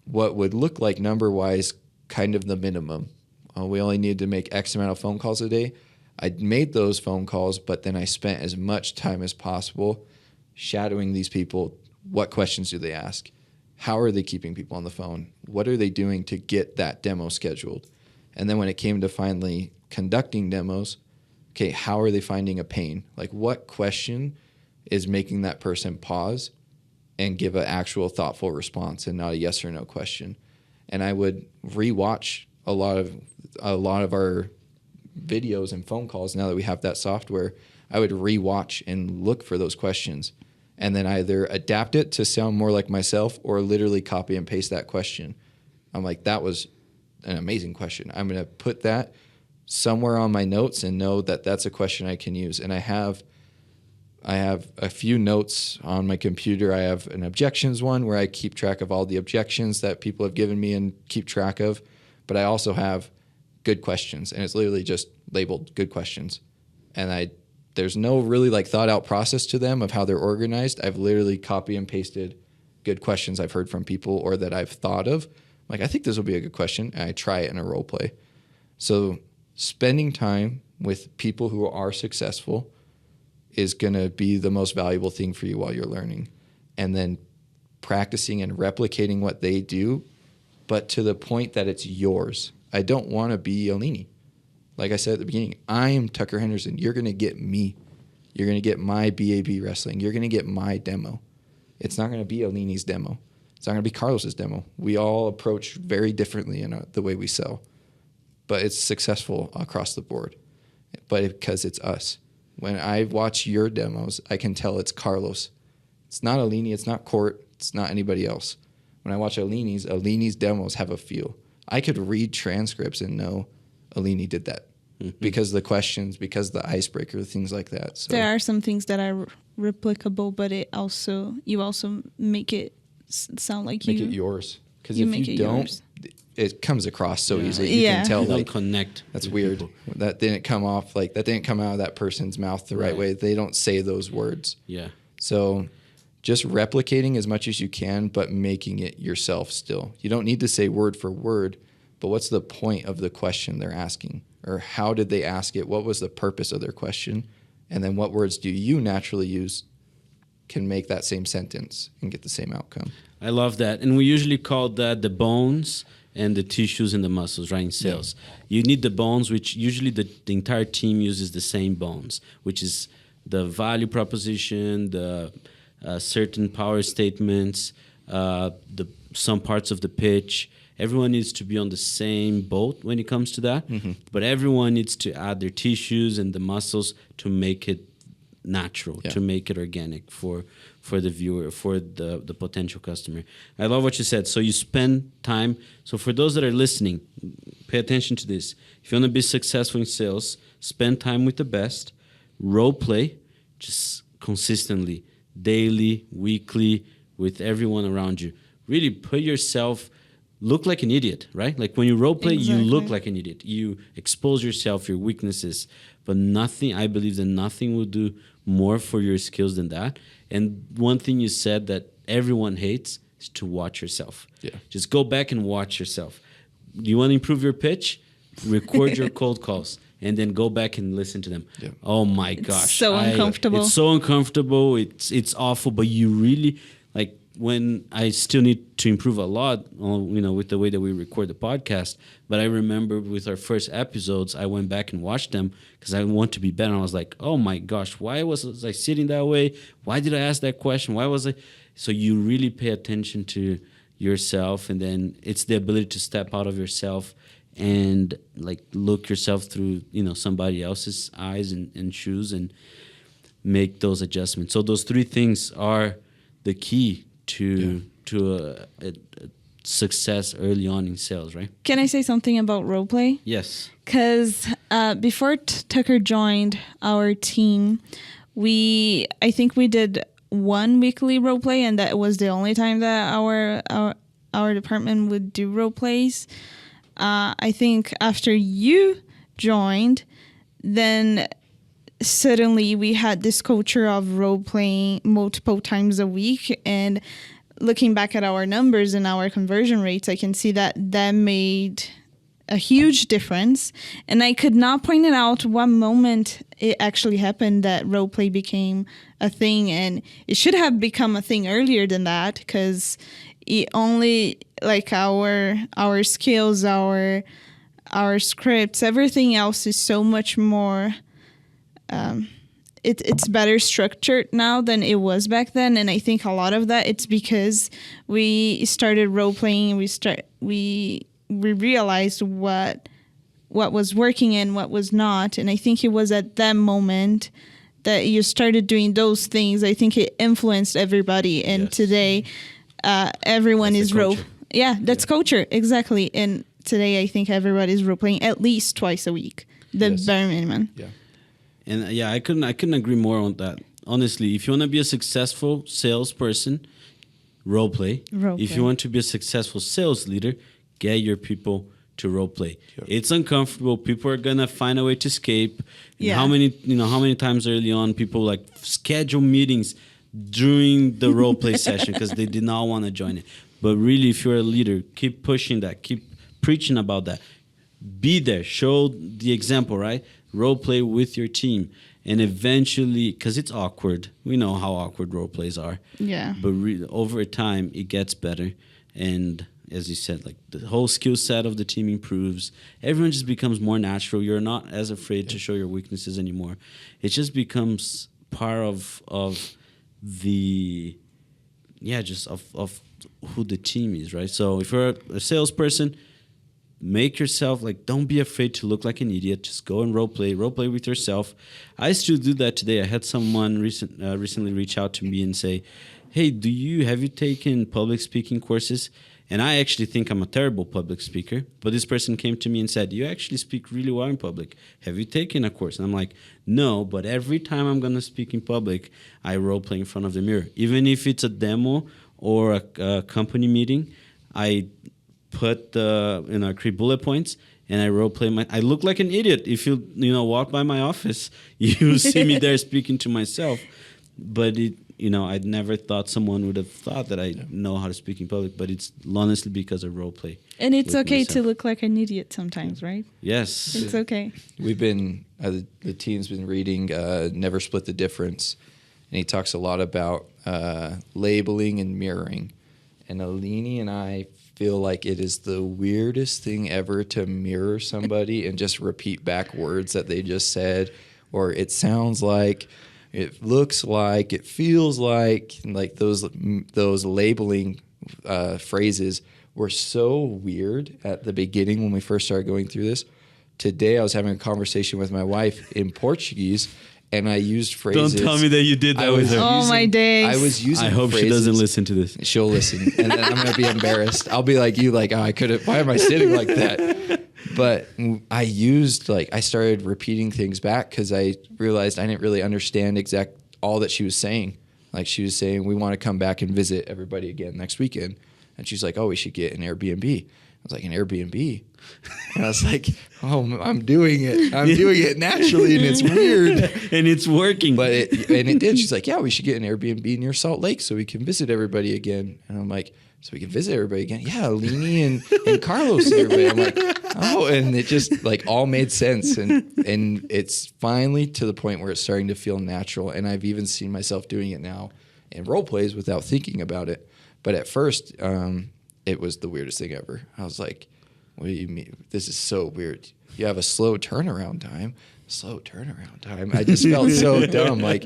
what would look like number-wise kind of the minimum. We only needed to make X amount of phone calls a day. I made those phone calls, but then I spent as much time as possible shadowing these people. What questions do they ask? How are they keeping people on the phone? What are they doing to get that demo scheduled? And then when it came to finally conducting demos, okay, how are they finding a pain? Like what question is making that person pause and give an actual thoughtful response and not a yes or no question. And I would rewatch a lot of our videos and phone calls now that we have that software. I would rewatch and look for those questions and then either adapt it to sound more like myself or literally copy and paste that question. I'm like, that was an amazing question. I'm going to put that somewhere on my notes and know that that's a question I can use. And I have a few notes on my computer. I have an objections one where I keep track of all the objections that people have given me and keep track of. But I also have good questions, and it's literally just labeled good questions. And there's no really like thought out process to them of how they're organized. I've literally copy and pasted good questions I've heard from people or that I've thought of. Like, I think this will be a good question, and I try it in a role play. So spending time with people who are successful is going to be the most valuable thing for you while you're learning. And then practicing and replicating what they do, but to the point that it's yours. I don't want to be Alini. Like I said at the beginning, I am Tucker Henderson. You're going to get me. You're going to get my BAB wrestling. You're going to get my demo. It's not going to be Alini's demo. It's not going to be Carlos's demo. We all approach very differently in the way we sell. But it's successful across the board. But because it's us. When I watch your demos, I can tell it's Carlos. It's not Alini. It's not Court. It's not anybody else. When I watch Alini's demos have a feel. I could read transcripts and know Alini did that because the questions, because the icebreaker, things like that. So
there are some things that are replicable, but you also make it sound like
make it yours. Because if you don't, it comes across so easily. You can tell,
like, connect.
That's weird. People. That didn't come off that didn't come out of that person's mouth the right way. They don't say those words.
Yeah.
So just replicating as much as you can, but making it yourself still. You don't need to say word for word, but what's the point of the question they're asking? Or how did they ask it? What was the purpose of their question? And then what words do you naturally use can make that same sentence and get the same outcome?
I love that. And we usually call that the bones and the tissues and the muscles, right, in sales. Yeah. You need the bones, which usually the entire team uses the same bones, which is the value proposition, the certain power statements, some parts of the pitch. Everyone needs to be on the same boat when it comes to that. Mm-hmm. But everyone needs to add their tissues and the muscles to make it natural, to make it organic for the viewer, for the potential customer. I love what you said. So you spend time. So for those that are listening, pay attention to this. If you want to be successful in sales, spend time with the best, role play, just consistently, daily, weekly, with everyone around you. Really put yourself, look like an idiot, right? Like when you role play, you look like an idiot. You expose yourself, your weaknesses, but I believe that nothing will do more for your skills than that. And one thing you said that everyone hates is to watch yourself. Yeah. Just go back and watch yourself. You want to improve your pitch? Record your cold calls and then go back and listen to them. Yeah. Oh my gosh.
So uncomfortable.
It's so uncomfortable. It's awful, but you really, like, when I still need to improve a lot, with the way that we record the podcast. But I remember with our first episodes, I went back and watched them because I want to be better. And I was like, oh my gosh, why was I sitting that way? Why did I ask that question? Why was I? So you really pay attention to yourself, and then it's the ability to step out of yourself and like look yourself through, somebody else's eyes and shoes and make those adjustments. So those three things are the key to a success early on in sales, right?
Can I say something about role play?
Yes.
Because before Tucker joined our team, I think we did one weekly role play, and that was the only time that our department would do role plays. I think after you joined, then suddenly we had this culture of role playing multiple times a week. And looking back at our numbers and our conversion rates, I can see that made a huge difference. And I could not point it out what moment it actually happened that role play became a thing. And it should have become a thing earlier than that, because it only, like, our skills, our scripts, everything else is so much more it's better structured now than it was back then. And I think a lot of that, it's because we started role playing. We realized what was working and what was not. And I think it was at that moment that you started doing those things. I think it influenced everybody. And
yes.
Today, everyone
that's
is that's culture, exactly. And today, I think everybody's role playing at least twice a week, the bare minimum.
Yeah.
And I couldn't agree more on that. Honestly, if you want to be a successful salesperson, role play. If you want to be a successful sales leader, get your people to role play. Sure. It's uncomfortable. People are gonna find a way to escape. Yeah. How many times early on people like schedule meetings during the role play session because they did not want to join it. But really, if you're a leader, keep pushing that. Keep preaching about that. Be there. Show the example, right? Role play with your team, and eventually, because it's awkward, we know how awkward role plays are.
Yeah.
But over time, it gets better, and as you said, like the whole skill set of the team improves. Everyone just becomes more natural. You're not as afraid to show your weaknesses anymore. It just becomes part of the of who the team is, right? So if you're a salesperson, make yourself, like, don't be afraid to look like an idiot. Just go and role play with yourself. I still do that today. I had someone recently reach out to me and say, hey, have you taken public speaking courses? And I actually think I'm a terrible public speaker. But this person came to me and said, you actually speak really well in public. Have you taken a course? And I'm like, no, but every time I'm going to speak in public, I role play in front of the mirror. Even if it's a demo or a company meeting, I put create bullet points and I role play I look like an idiot. If you walk by my office, you see me there speaking to myself. But I'd never thought someone would have thought that I know how to speak in public, but it's honestly because of role play.
And it's okay to look like an idiot sometimes, right?
Yes.
It's okay.
We've been, the team's been reading Never Split the Difference, and he talks a lot about labeling and mirroring. And Alini and I feel like it is the weirdest thing ever to mirror somebody and just repeat back words that they just said, or it sounds like, it looks like, it feels like those labeling phrases were so weird at the beginning when we first started going through this. Today I was having a conversation with my wife in Portuguese, and I used phrases.
Don't tell me that you did that with her.
My days.
I was using
I hope
phrases.
she doesn't listen to this.
She'll listen, and then I'm going to be embarrassed. I'll be like you, like, oh, I couldn't. Why am I sitting like that? But I started repeating things back because I realized I didn't really understand all that she was saying. Like, she was saying, we want to come back and visit everybody again next weekend. And she's like, oh, we should get an Airbnb. I was like, an Airbnb? And I was like, oh, I'm doing it. I'm doing it naturally, and it's weird.
And it's working.
But it did. She's like, yeah, we should get an Airbnb near Salt Lake so we can visit everybody again. And I'm like, so we can visit everybody again? Yeah, Lini and Carlos and everybody. I'm like, oh, and it just like all made sense. And it's finally to the point where it's starting to feel natural. And I've even seen myself doing it now in role plays without thinking about it. But at first, it was the weirdest thing ever. I was like, what do you mean? This is so weird. You have a slow turnaround time. I just felt so dumb. Like,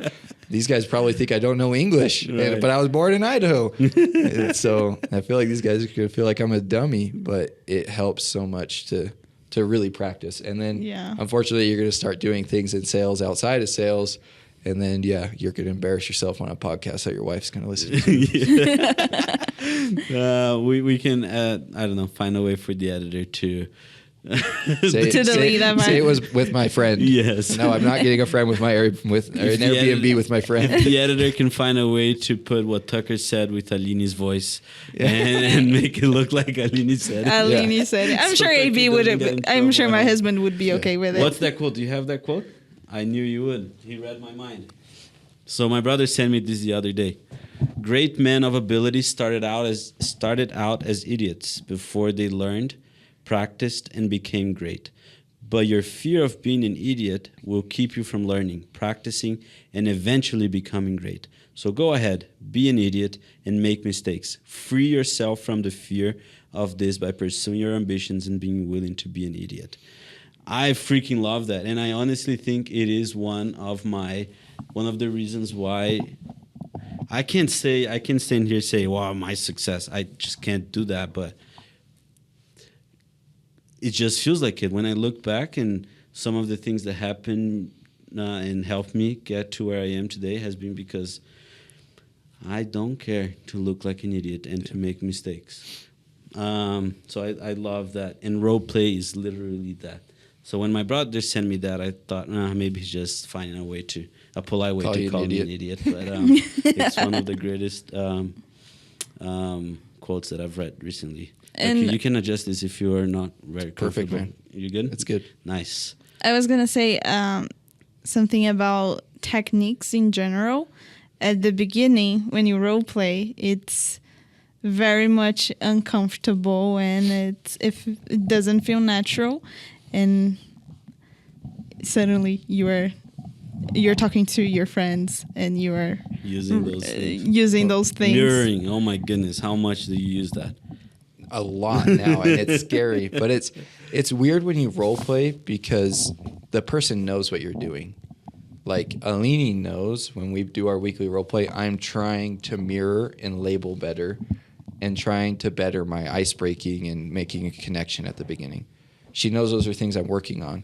these guys probably think I don't know English, but I was born in Idaho. And so I feel like these guys could feel like I'm a dummy, but it helps so much to really practice. And then, unfortunately, you're going to start doing things in sales outside of sales. And then, you're going to embarrass yourself on a podcast that your wife's going to listen to.
We can, I don't know, find a way for the editor to...
delete that part.
Say it was with my friend.
Yes.
No, I'm not getting a friend with an Airbnb with my friend.
The editor can find a way to put what Tucker said with Alini's voice and make it look like Alini said it.
Alini said it. I'm sure AB would. I'm sure my husband would be okay with it.
What's that quote? Do you have that quote? I knew you would. He read my mind. So my brother sent me this the other day. Great men of ability started out as idiots before they learned, practiced, and became great. But your fear of being an idiot will keep you from learning, practicing, and eventually becoming great. So go ahead, be an idiot, and make mistakes. Free yourself from the fear of this by pursuing your ambitions and being willing to be an idiot. I freaking love that, and I honestly think it is one of the reasons why I can stand here and say, wow, my success. I just can't do that, but it just feels like it. When I look back and some of the things that happened and helped me get to where I am today has been because I don't care to look like an idiot and to make mistakes. So I love that. And role play is literally that. So when my brother sent me that, I thought, maybe he's just finding a polite way to call me an idiot. But it's one of the greatest quotes that I've read recently. And okay, you can adjust this if you are not very comfortable.
Perfect, man.
You good?
It's good.
Nice.
I was going to say something about techniques in general. At the beginning, when you role play, it's very much uncomfortable and if it doesn't feel natural, and suddenly you're talking to your friends and you are
using those things. Mirroring. Oh my goodness, how much do you use that?
A lot now, and it's scary, but it's weird when you role play because the person knows what you're doing. Like Alini knows when we do our weekly role play, I'm trying to mirror and label better and trying to better my ice breaking and making a connection at the beginning. She knows those are things I'm working on.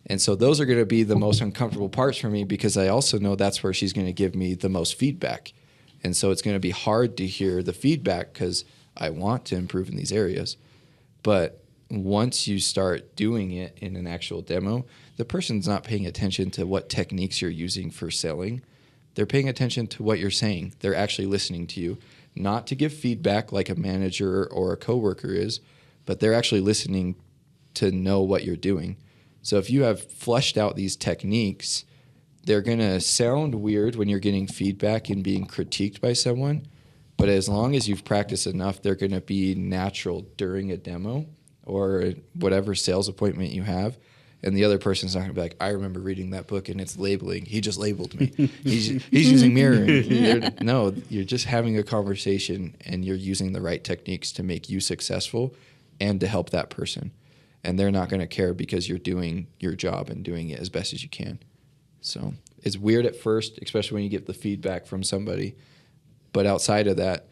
And so those are going to be the most uncomfortable parts for me because I also know that's where she's going to give me the most feedback. And so it's going to be hard to hear the feedback because I want to improve in these areas. But once you start doing it in an actual demo, the person's not paying attention to what techniques you're using for selling. They're paying attention to what you're saying. They're actually listening to you, not to give feedback like a manager or a coworker is, but they're actually listening to know what you're doing. So if you have fleshed out these techniques, they're going to sound weird when you're getting feedback and being critiqued by someone. But as long as you've practiced enough, they're going to be natural during a demo or whatever sales appointment you have. And the other person's not going to be like, I remember reading that book and it's labeling. He just labeled me. He's using mirroring. No, you're just having a conversation and you're using the right techniques to make you successful and to help that person. And they're not going to care because you're doing your job and doing it as best as you can. So it's weird at first, especially when you get the feedback from somebody. But outside of that,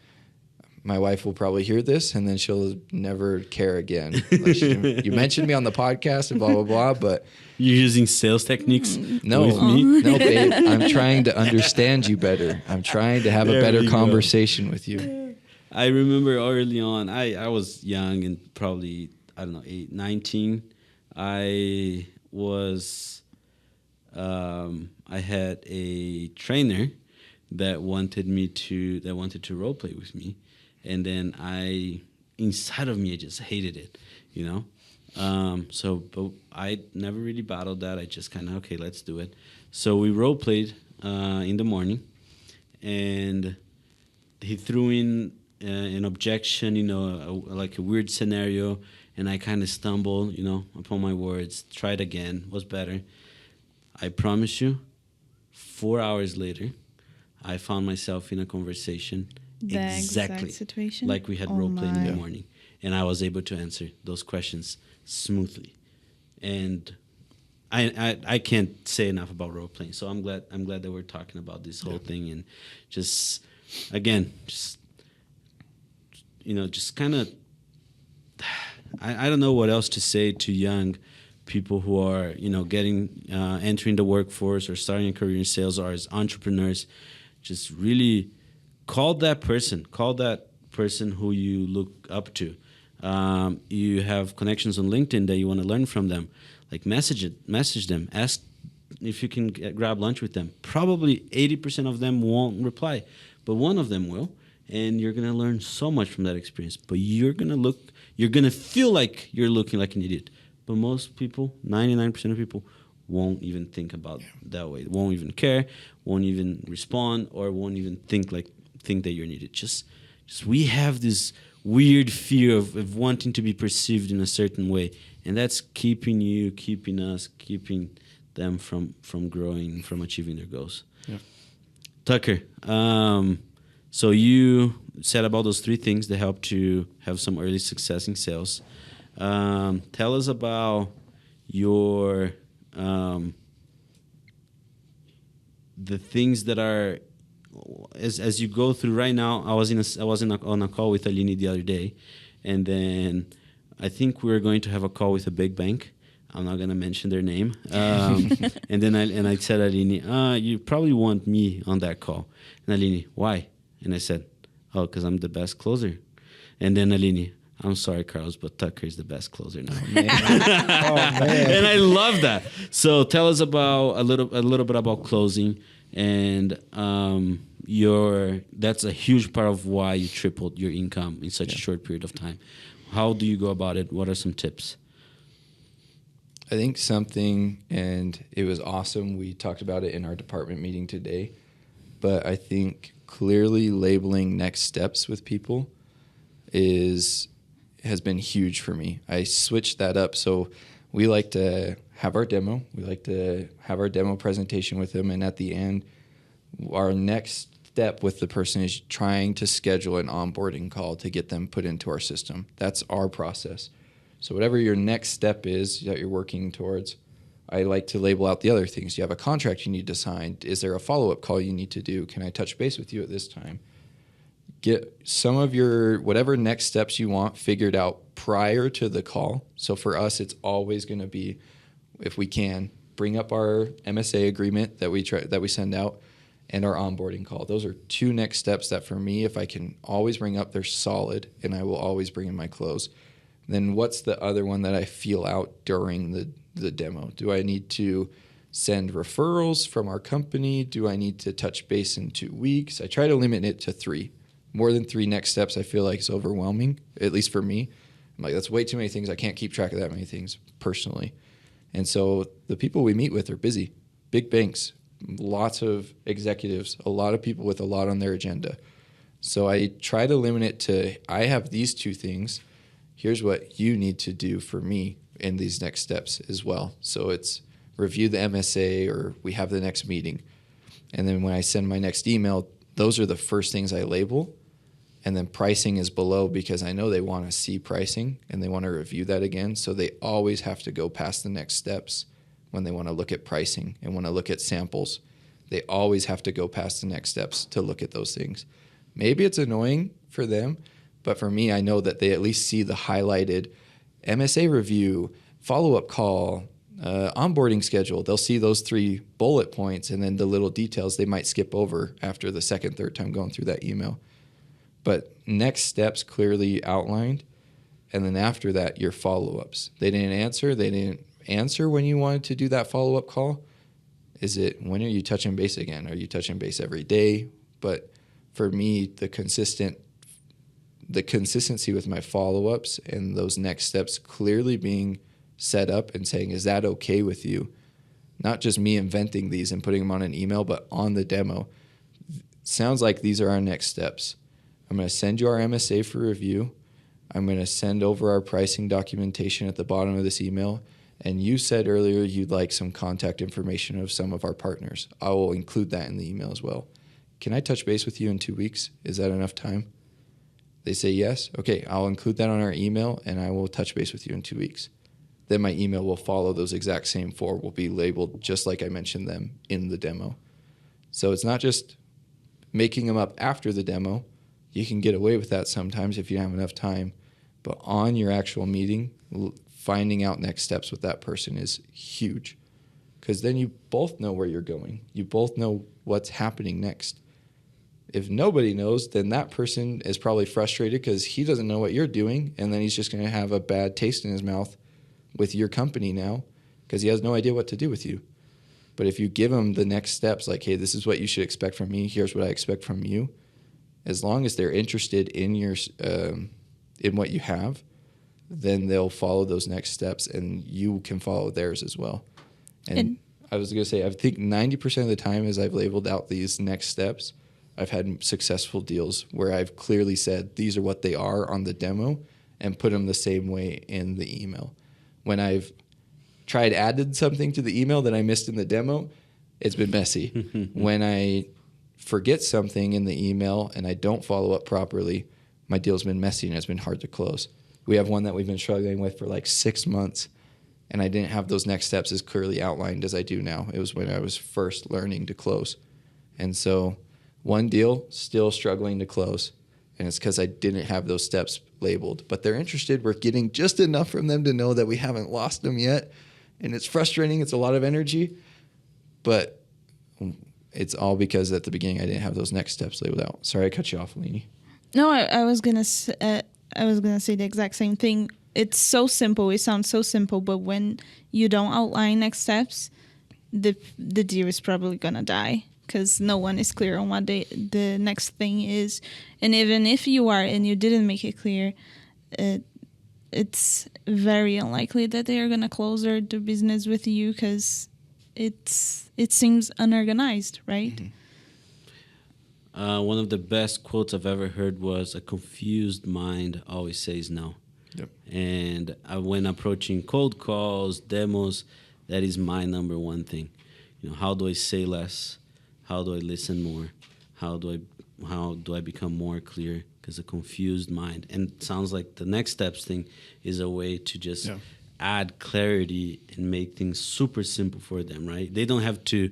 my wife will probably hear this and then she'll never care again. Like you mentioned me on the podcast and blah, blah, blah, but...
You're using sales techniques
no,
with me?
No, babe. I'm trying to understand you better. I'm trying to have a better conversation with you.
I remember early on, I was young and probably... 19. I had a trainer that wanted to role play with me, and then inside of me, I just hated it, but I never really battled that. I just kind of, okay, let's do it. So we role played in the morning, and he threw in an objection, like a weird scenario. And I kind of stumbled, upon my words, tried again, was better. I promise you, 4 hours later, I found myself in a conversation
The exact situation?
Like we had role playing in the morning. And I was able to answer those questions smoothly. And I can't say enough about role playing. So I'm glad that we're talking about this whole thing, and just again, just kind of I don't know what else to say to young people who are getting entering the workforce or starting a career in sales or as entrepreneurs. Just really call that person who you look up to. You have connections on LinkedIn that you want to learn from them. Like message them, ask if you can grab lunch with them. Probably 80% of them won't reply, but one of them will, and you're gonna learn so much from that experience. But you're gonna feel like you're looking like an idiot. But most people, 99% of people, won't even think about that way. Won't even care, won't even respond, or won't even think that you're needed. Just we have this weird fear of wanting to be perceived in a certain way, and that's keeping them from growing, from achieving their goals. Yeah. Tucker, so you said about those 3 things that help to have some early success in sales. Tell us about your the things that are as you go through right now. I was on a call with Aline the other day, and then I think we're going to have a call with a big bank. I'm not going to mention their name. And then I said, Aline, you probably want me on that call. And Aline, why? And I said, oh, because I'm the best closer. And then Aline, I'm sorry, Carlos, but Tucker is the best closer now. Oh, man. And I love that. So tell us about a little bit about closing, and that's a huge part of why you tripled your income in such a short period of time. How do you go about it? What are some tips?
I think and it was awesome. We talked about it in our department meeting today, but I think clearly labeling next steps with people has been huge for me. I switched that up. So we like to have our demo. We like to have our demo presentation with them. And at the end, our next step with the person is trying to schedule an onboarding call to get them put into our system. That's our process. So whatever your next step is that you're working towards, I like to label out the other things. You have a contract you need to sign. Is there a follow-up call you need to do? Can I touch base with you at this time? Get some of your whatever next steps you want figured out prior to the call. So for us, it's always going to be, if we can, bring up our MSA agreement that we send out and our onboarding call. Those are 2 next steps that for me, if I can always bring up, they're solid, and I will always bring in my close. Then what's the other one that I feel out during the demo? Do I need to send referrals from our company? Do I need to touch base in 2 weeks? I try to limit it to 3. More than 3 next steps I feel like is overwhelming, at least for me. I'm like, that's way too many things. I can't keep track of that many things personally. And so the people we meet with are busy. Big banks, lots of executives, a lot of people with a lot on their agenda. So I try to limit it to, I have these 2 things. Here's what you need to do for me in these next steps as well. So it's review the MSA, or we have the next meeting. And then when I send my next email, those are the first things I label. And then pricing is below, because I know they want to see pricing and they want to review that again. So they always have to go past the next steps when they want to look at pricing and want to look at samples. They always have to go past the next steps to look at those things. Maybe it's annoying for them, but for me, I know that they at least see the highlighted MSA review, follow-up call, onboarding schedule. They'll see those 3 bullet points, and then the little details they might skip over after the second, third time going through that email. But next steps clearly outlined, and then after that, your follow-ups. They didn't answer when you wanted to do that follow-up call. Is it, when are you touching base again? Are you touching base every day? But for me, the consistency with my follow-ups and those next steps clearly being set up and saying, is that okay with you? Not just me inventing these and putting them on an email, but on the demo. Sounds like these are our next steps. I'm going to send you our MSA for review. I'm going to send over our pricing documentation at the bottom of this email. And you said earlier you'd like some contact information of some of our partners. I will include that in the email as well. can I touch base with you in 2 weeks? Is that enough time? They say yes. Okay, I'll include that on our email, and I will touch base with you in 2 weeks. Then my email will follow those exact same 4, will be labeled just like I mentioned them in the demo. So it's not just making them up after the demo. You can get away with that sometimes if you don't have enough time. But on your actual meeting, finding out next steps with that person is huge. Because then you both know where you're going. You both know what's happening next. If nobody knows, then that person is probably frustrated because he doesn't know what you're doing, and then he's just going to have a bad taste in his mouth with your company now because he has no idea what to do with you. But if you give him the next steps, like, hey, this is what you should expect from me, here's what I expect from you, as long as they're interested in your in what you have, then they'll follow those next steps, and you can follow theirs as well. And I was going to say, I think 90% of the time as I've labeled out these next steps, I've had successful deals where I've clearly said these are what they are on the demo and put them the same way in the email. When I've added something to the email that I missed in the demo, it's been messy. When I forget something in the email and I don't follow up properly, my deal's been messy and it's been hard to close. We have one that we've been struggling with for like 6 months, and I didn't have those next steps as clearly outlined as I do now. It was when I was first learning to close. And so one deal, still struggling to close, and it's because I didn't have those steps labeled. But they're interested. We're getting just enough from them to know that we haven't lost them yet. And it's frustrating. It's a lot of energy. But it's all because at the beginning I didn't have those next steps labeled out. Sorry, I cut you off, Lainey.
No, I was gonna say the exact same thing. It's so simple. It sounds so simple, but when you don't outline next steps, the deal is probably gonna die because no one is clear on what the next thing is. And even if you are and you didn't make it clear, it's very unlikely that they are gonna close their business with you because it seems unorganized, right?
Mm-hmm.
One of the best quotes I've ever heard was, "A confused mind always says no."
Yep.
And when approaching cold calls, demos, that is my number one thing. How do I say less? How do I listen more? How do I become more clear? Because a confused mind, and it sounds like the next steps thing is a way to just add clarity and make things super simple for them, right? They don't have to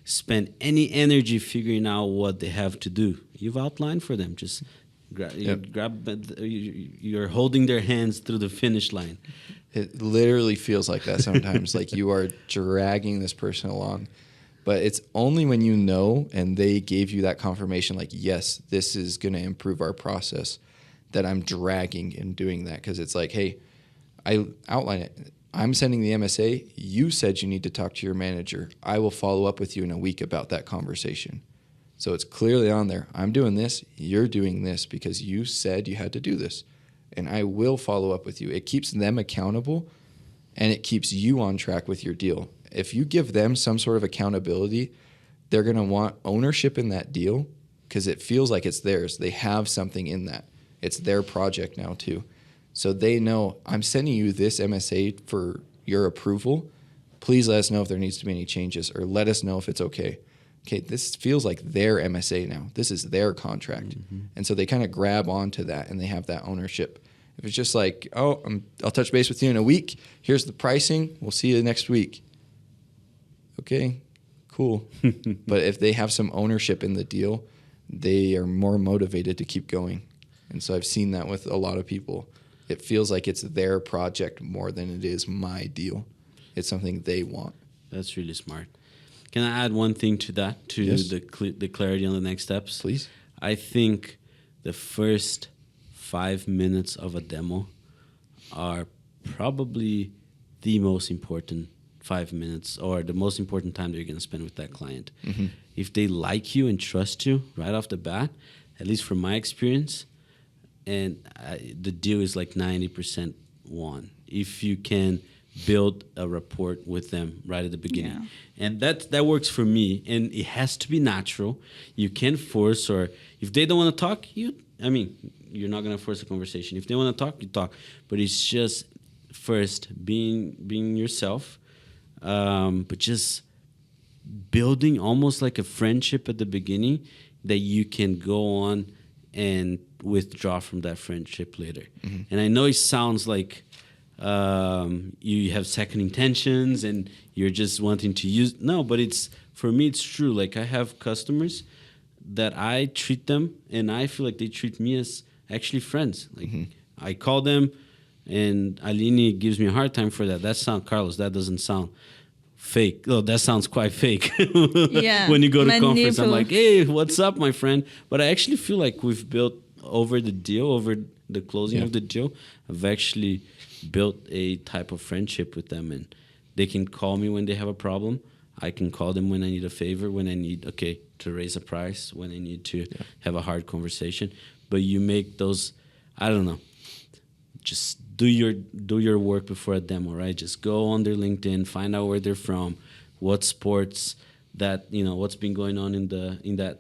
spend any energy figuring out what they have to do. You've outlined for them. Just you're holding their hands through the finish line.
It literally feels like that sometimes, like you are dragging this person along. But it's only when you know and they gave you that confirmation, like, yes, this is going to improve our process, that I'm dragging and doing that. Because it's like, hey, I outline it. I'm sending the MSA. You said you need to talk to your manager. I will follow up with you in a week about that conversation. So it's clearly on there. I'm doing this. You're doing this because you said you had to do this. And I will follow up with you. It keeps them accountable, and it keeps you on track with your deal. If you give them some sort of accountability, they're going to want ownership in that deal because it feels like it's theirs. They have something in that. It's their project now too. So they know, I'm sending you this MSA for your approval. Please let us know if there needs to be any changes, or let us know if it's okay. Okay, this feels like their MSA now. This is their contract. Mm-hmm. And so they kind of grab onto that, and they have that ownership. If it's just like, oh, I'll touch base with you in a week. Here's the pricing. We'll see you next week. Okay, cool. But if they have some ownership in the deal, they are more motivated to keep going. And so I've seen that with a lot of people. It feels like it's their project more than it is my deal. It's something they want.
That's really smart. Can I add one thing to that, to the clarity on the next steps?
Please.
I think the first 5 minutes of a demo are probably the most important 5 minutes, or the most important time that you're going to spend with that client. Mm-hmm. If they like you and trust you right off the bat, at least from my experience, and the deal is like 90% won. If you can build a rapport with them right at the beginning. Yeah. And that works for me. And it has to be natural. You can't force, or if they don't want to talk, you're not going to force a conversation. If they want to talk, you talk. But it's just first being yourself, but just building almost like a friendship at the beginning that you can go on and withdraw from that friendship later. And I know it sounds like you have second intentions and you're just wanting to use. No, but for me, it's true. Like, I have customers that I treat them, and I feel like they treat me as actually friends. Like, I call them, and Aline gives me a hard time for that. Carlos, that doesn't sound fake. Oh, that sounds quite fake.
Yeah.
When you go to conference, I'm like, hey, what's up, my friend? But I actually feel like we've built over the closing of the deal, I've actually built a type of friendship with them, and they can call me when they have a problem. I can call them when I need a favor, when I need, to raise a price, when I need to have a hard conversation. But you make those, I don't know, just do your work before a demo, right? Just go on their LinkedIn, find out where they're from, what sports that, what's been going on in that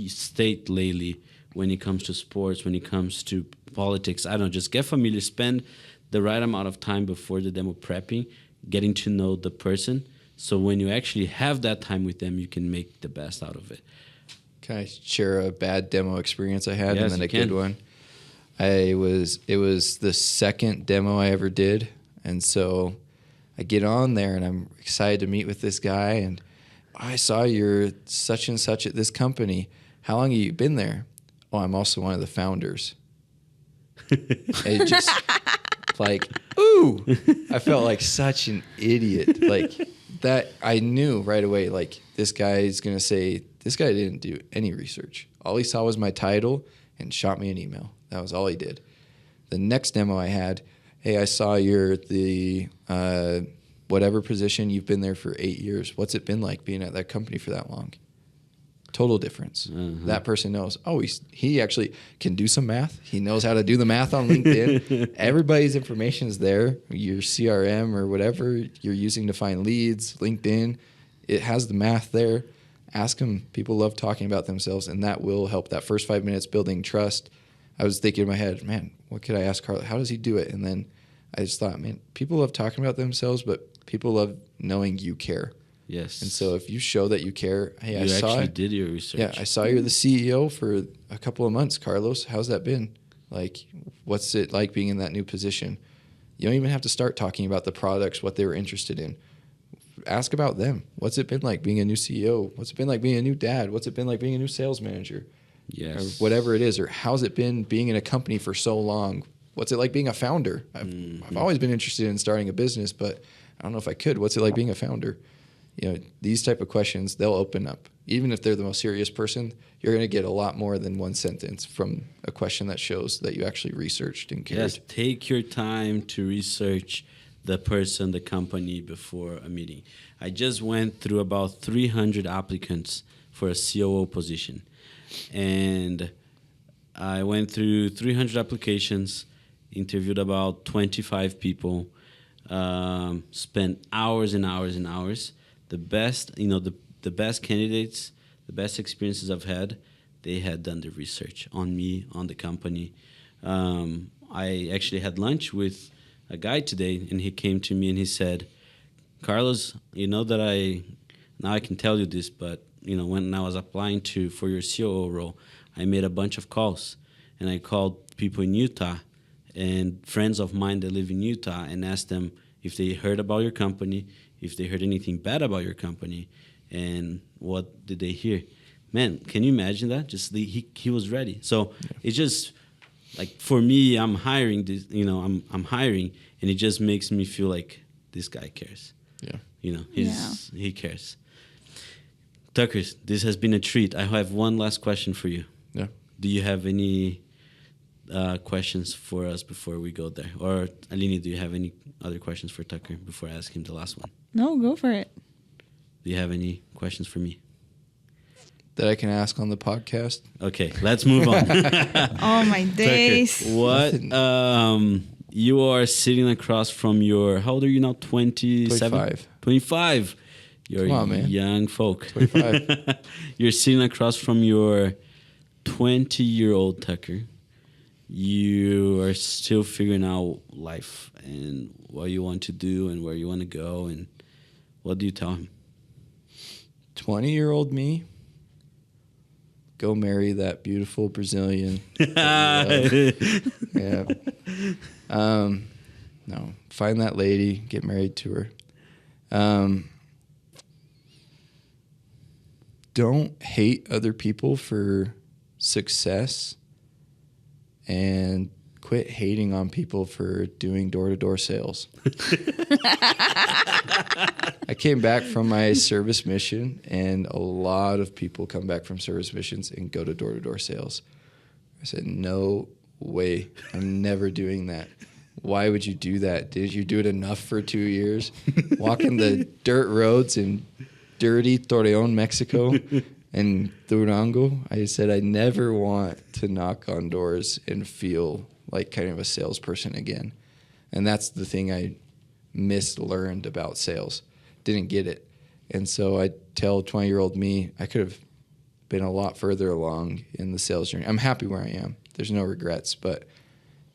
state lately when it comes to sports, when it comes to politics. I don't know, just get familiar, spend the right amount of time before the demo prepping, getting to know the person. So when you actually have that time with them, you can make the best out of it.
Can I share a bad demo experience I had and then a good one? It was the second demo I ever did. And so I get on there and I'm excited to meet with this guy. And I saw you're such and such at this company. How long have you been there? Oh, I'm also one of the founders. It just like, ooh, I felt like such an idiot. Like that, I knew right away, like this guy is going to say, this guy didn't do any research. All he saw was my title and shot me an email. That was all he did. The next demo I had, hey, I saw you're the whatever position, you've been there for 8 years. What's it been like being at that company for that long? Total difference. That person knows, he actually can do some math. He knows how to do the math on LinkedIn. Everybody's information is there. Your CRM or whatever you're using to find leads, LinkedIn, it has the math there. Ask them. People love talking about themselves, and that will help. That first 5 minutes building trust. I was thinking in my head, man, what could I ask Carl? How does he do it? And then I just thought, man, people love talking about themselves, but people love knowing you care.
Yes.
And so if you show that you care, hey,
I saw actually did your research.
Yeah, I saw you're the CEO for a couple of months, Carlos. How's that been? Like, what's it like being in that new position? You don't even have to start talking about the products, what they were interested in. Ask about them. What's it been like being a new CEO? What's it been like being a new dad? What's it been like being a new sales manager?
Yes.
Or whatever it is. Or how's it been being in a company for so long? What's it like being a founder? I've always been interested in starting a business, but I don't know if I could. What's it like being a founder? These type of questions, they'll open up. Even if they're the most serious person, you're going to get a lot more than one sentence from a question that shows that you actually researched and cared.
Yes, take your time to research the person, the company before a meeting. I just went through about 300 applicants for a COO position. And I went through 300 applications, interviewed about 25 people, spent hours and hours and hours. The best, the best candidates, the best experiences I've had, they had done the research on me, on the company. I actually had lunch with a guy today, and he came to me and he said, Carlos, now I can tell you this, but when I was applying for your COO role, I made a bunch of calls, and I called people in Utah and friends of mine that live in Utah and asked them if they heard about your company, if they heard anything bad about your company, and what did they hear. Man, can you imagine that? Just he was ready. So it's just like, for me, I'm hiring this, I'm hiring, and it just makes me feel like this guy cares. Yeah. He cares. Tucker, this has been a treat. I have one last question for you.
Yeah.
Do you have any questions for us before we go there? Or Aline, do you have any other questions for Tucker before I ask him the last one?
No, go for it.
Do you have any questions for me?
That I can ask on the podcast?
Okay, let's move on.
Oh, my days.
Tucker, what? You are sitting across from your, how old are you now? 27? 25. You're
Come on, man.
Young folk.
25.
You're sitting across from your 20-year-old Tucker. You are still figuring out life and what you want to do and where you want to go. And what do you tell him?
20-year-old me, go marry that beautiful Brazilian. Yeah. No, find that lady, get married to her. Don't hate other people for success, and quit hating on people for doing door-to-door sales. I came back from my service mission, and a lot of people come back from service missions and go to door-to-door sales. I said, no way. I'm never doing that. Why would you do that? Did you do it enough for 2 years? Walking the dirt roads in dirty Torreon, Mexico, and Durango? I said, I never want to knock on doors and feel like kind of a salesperson again. And that's the thing I mislearned about sales. Didn't get it. And so I tell 20-year-old me, I could have been a lot further along in the sales journey. I'm happy where I am. There's no regrets, but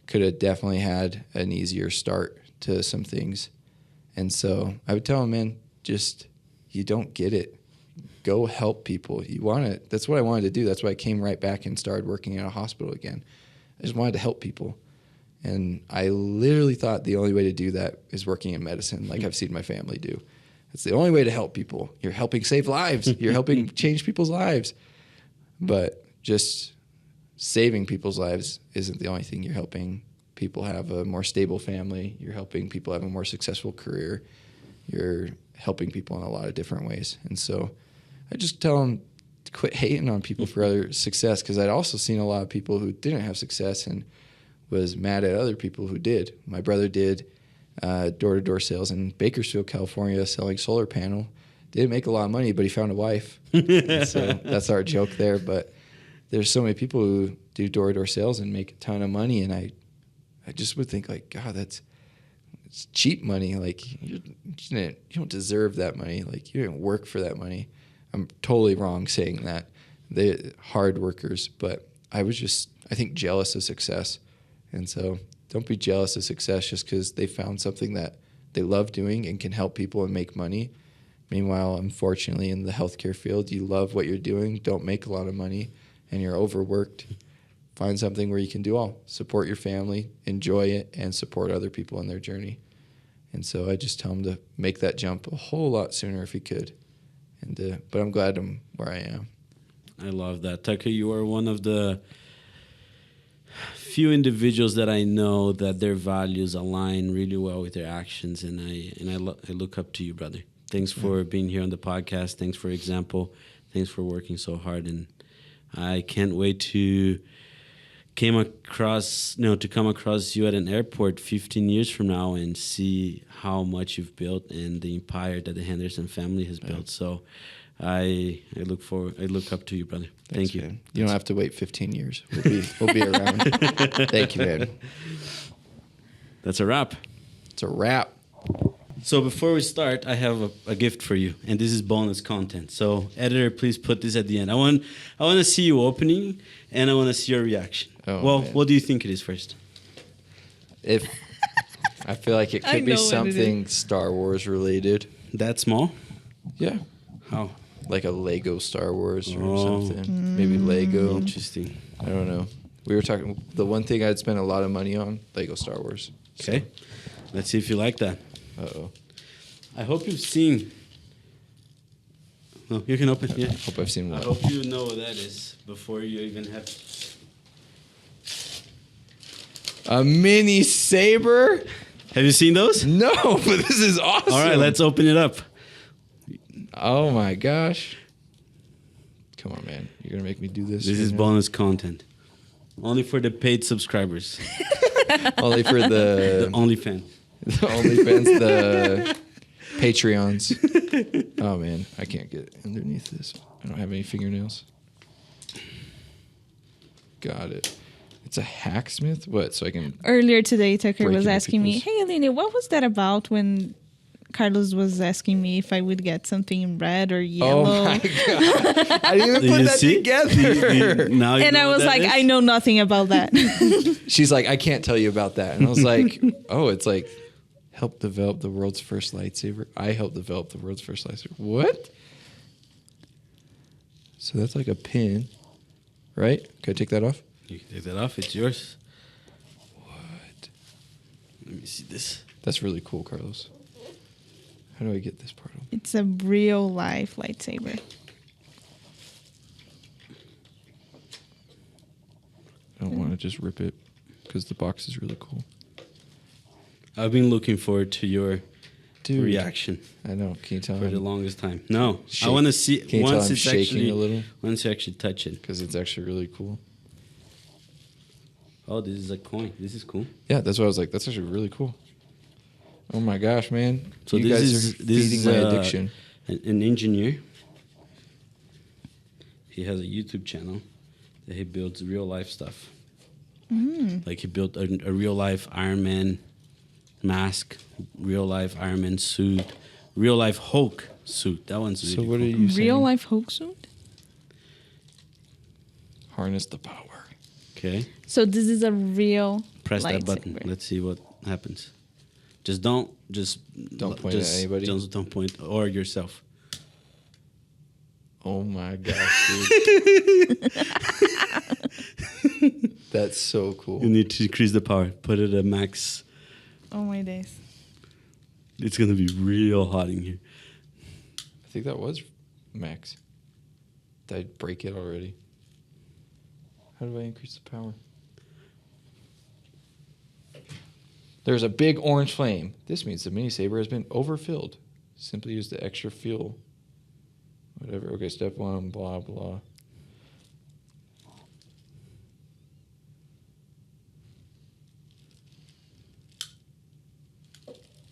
could have definitely had an easier start to some things. And so I would tell him, man, just, you don't get it. Go help people. You want to. That's what I wanted to do. That's why I came right back and started working at a hospital again. I just wanted to help people. And I literally thought the only way to do that is working in medicine, like I've seen my family do. It's the only way to help people. You're helping save lives. You're helping change people's lives. But just saving people's lives isn't the only thing. You're helping people have a more stable family. You're helping people have a more successful career. You're helping people in a lot of different ways. And so I just tell them to quit hating on people for other success, because I'd also seen a lot of people who didn't have success and was mad at other people who did. My brother did door-to-door sales in Bakersfield, California, selling solar panel. Didn't make a lot of money, but he found a wife. So that's our joke there. But there's so many people who do door-to-door sales and make a ton of money, and I just would think, like, God, it's cheap money. Like, you don't deserve that money. Like, you didn't work for that money. I'm totally wrong saying that. They're hard workers, but I was just, I think, jealous of success. And so don't be jealous of success just because they found something that they love doing and can help people and make money. Meanwhile, unfortunately, in the healthcare field, you love what you're doing, don't make a lot of money, and you're overworked. Find something where you can do all. Support your family, enjoy it, and support other people in their journey. And so I just tell him to make that jump a whole lot sooner if he could. And but I'm glad I'm where I am.
I love that. Tucker, you are one of the few individuals that I know that their values align really well with their actions, and I look up to you, brother. Thanks for being here on the podcast. Thanks for example. Thanks for working so hard, and I can't wait to come across you at an airport 15 years from now and see how much you've built and the empire that the Henderson family has built. So I look up to you, brother. Thank you.
Man. You don't have to wait 15 years. We'll be around. Thank you, man.
That's a wrap.
It's a wrap.
So before we start, I have a gift for you, and this is bonus content. So editor, please put this at the end. I want to see you opening, and I want to see your reaction. Man. What do you think it is first?
If I feel like it could be something Star Wars related.
That small?
Yeah.
How?
Like a Lego Star Wars or something. Maybe Lego.
Interesting.
I don't know. We were talking, the one thing I'd spend a lot of money on, Lego Star Wars.
Okay. Let's see if you like that.
Uh-oh.
I hope you've seen... Oh, you can open. Yeah.
I hope I've seen one.
I hope you know what that is before you even have...
A mini saber?
Have you seen those?
No, but this is awesome.
All right, let's open it up.
Oh my gosh. Come on, man. You're going to make me do this?
This is bonus content. Only for the paid subscribers.
Only for the
OnlyFans.
The OnlyFans, the Patreons. Oh man, I can't get underneath this. I don't have any fingernails. Got it. It's a hacksmith? What? So I can...
Earlier today, Tucker was asking me, hey, Aline, what was that about when Carlos was asking me if I would get something in red or yellow?
Oh, my God. I didn't even put that together.
And I was like, I know nothing about that.
She's like, I can't tell you about that. And I was like, oh, it's like, help develop the world's first lightsaber. I helped develop the world's first lightsaber. What? So that's like a pin. right? Can I take that off?
You can take that off. It's yours.
What?
Let me see this.
That's really cool, Carlos. How do I get this part off?
It's a real life lightsaber.
I don't want to just rip it because the box is really cool.
I've been looking forward to your reaction
I know. Can you tell
for
him?
the longest time. No,
Shake.
I want to see
Can you tell
once
I'm
it's
shaking
actually
a little?
once you actually touch it.
Because it's actually really cool.
Oh, this is a coin. This is cool.
Yeah, that's why I was like, that's actually really cool. Oh my gosh, man!
So
you
this
guys
is
are feeding my addiction.
An engineer. He has a YouTube channel that he builds real life stuff. Like he built a real life Iron Man mask, real life Iron Man suit, real life Hulk suit. That one's really
So what
cool.
are you saying?
Real life Hulk suit?
Harness the power.
Okay.
So this is a real
Press that
lightsaber.
button. Let's see what happens. Don't
point at anybody.
Don't point or yourself.
Oh my gosh, dude. That's so cool.
You need to increase the power. Put it at max.
Oh my days.
It's gonna be real hot in here.
I think that was max. Did I break it already? How do I increase the power? There's a big orange flame. This means the mini saber has been overfilled. Simply use the extra fuel. Whatever. Okay, step 1, blah, blah.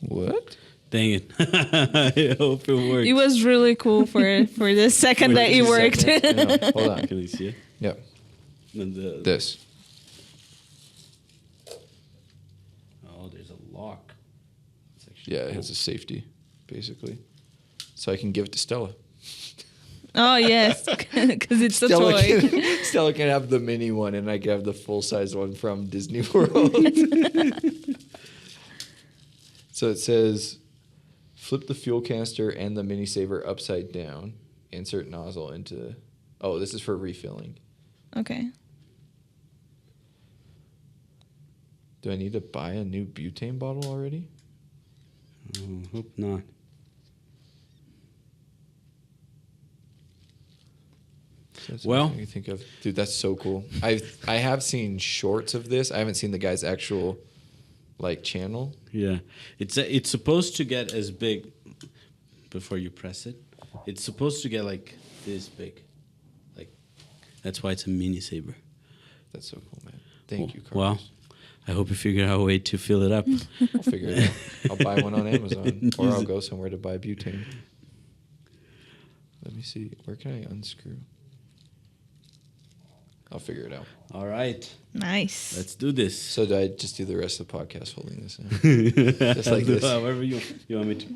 What?
Dang it! I hope it works.
It was really cool for the second that it worked.
I know. Hold on.
Can you see it?
Yep.
And
This.
Oh, there's a lock. It's actually
Yeah, it
cool.
has a safety, basically. So I can give it to Stella.
Oh yes, because it's a
Stella
toy.
can, Stella can have the mini one, and I can have the full-size one from Disney World. So it says, flip the fuel canister and the mini saver upside down. Insert nozzle into... Oh, this is for refilling.
Okay.
Do I need to buy a new butane bottle already?
Hope not.
That's
Well-
something I can think of. Dude, that's so cool. I have seen shorts of this. I haven't seen the guy's actual channel.
Yeah, it's supposed to get as big. Before you press it, it's supposed to get like this big. Like that's why it's a mini saber.
That's so cool, man. Thank you, Carlos.
Well, I hope you figure out a way to fill it up.
I'll figure it out. I'll buy one on Amazon, or I'll go somewhere to buy butane. Let me see. Where can I unscrew? I'll figure it out.
All right,
Nice.
let's do this.
So do I just do the rest of the podcast holding this in? Just like this.
However you want me to.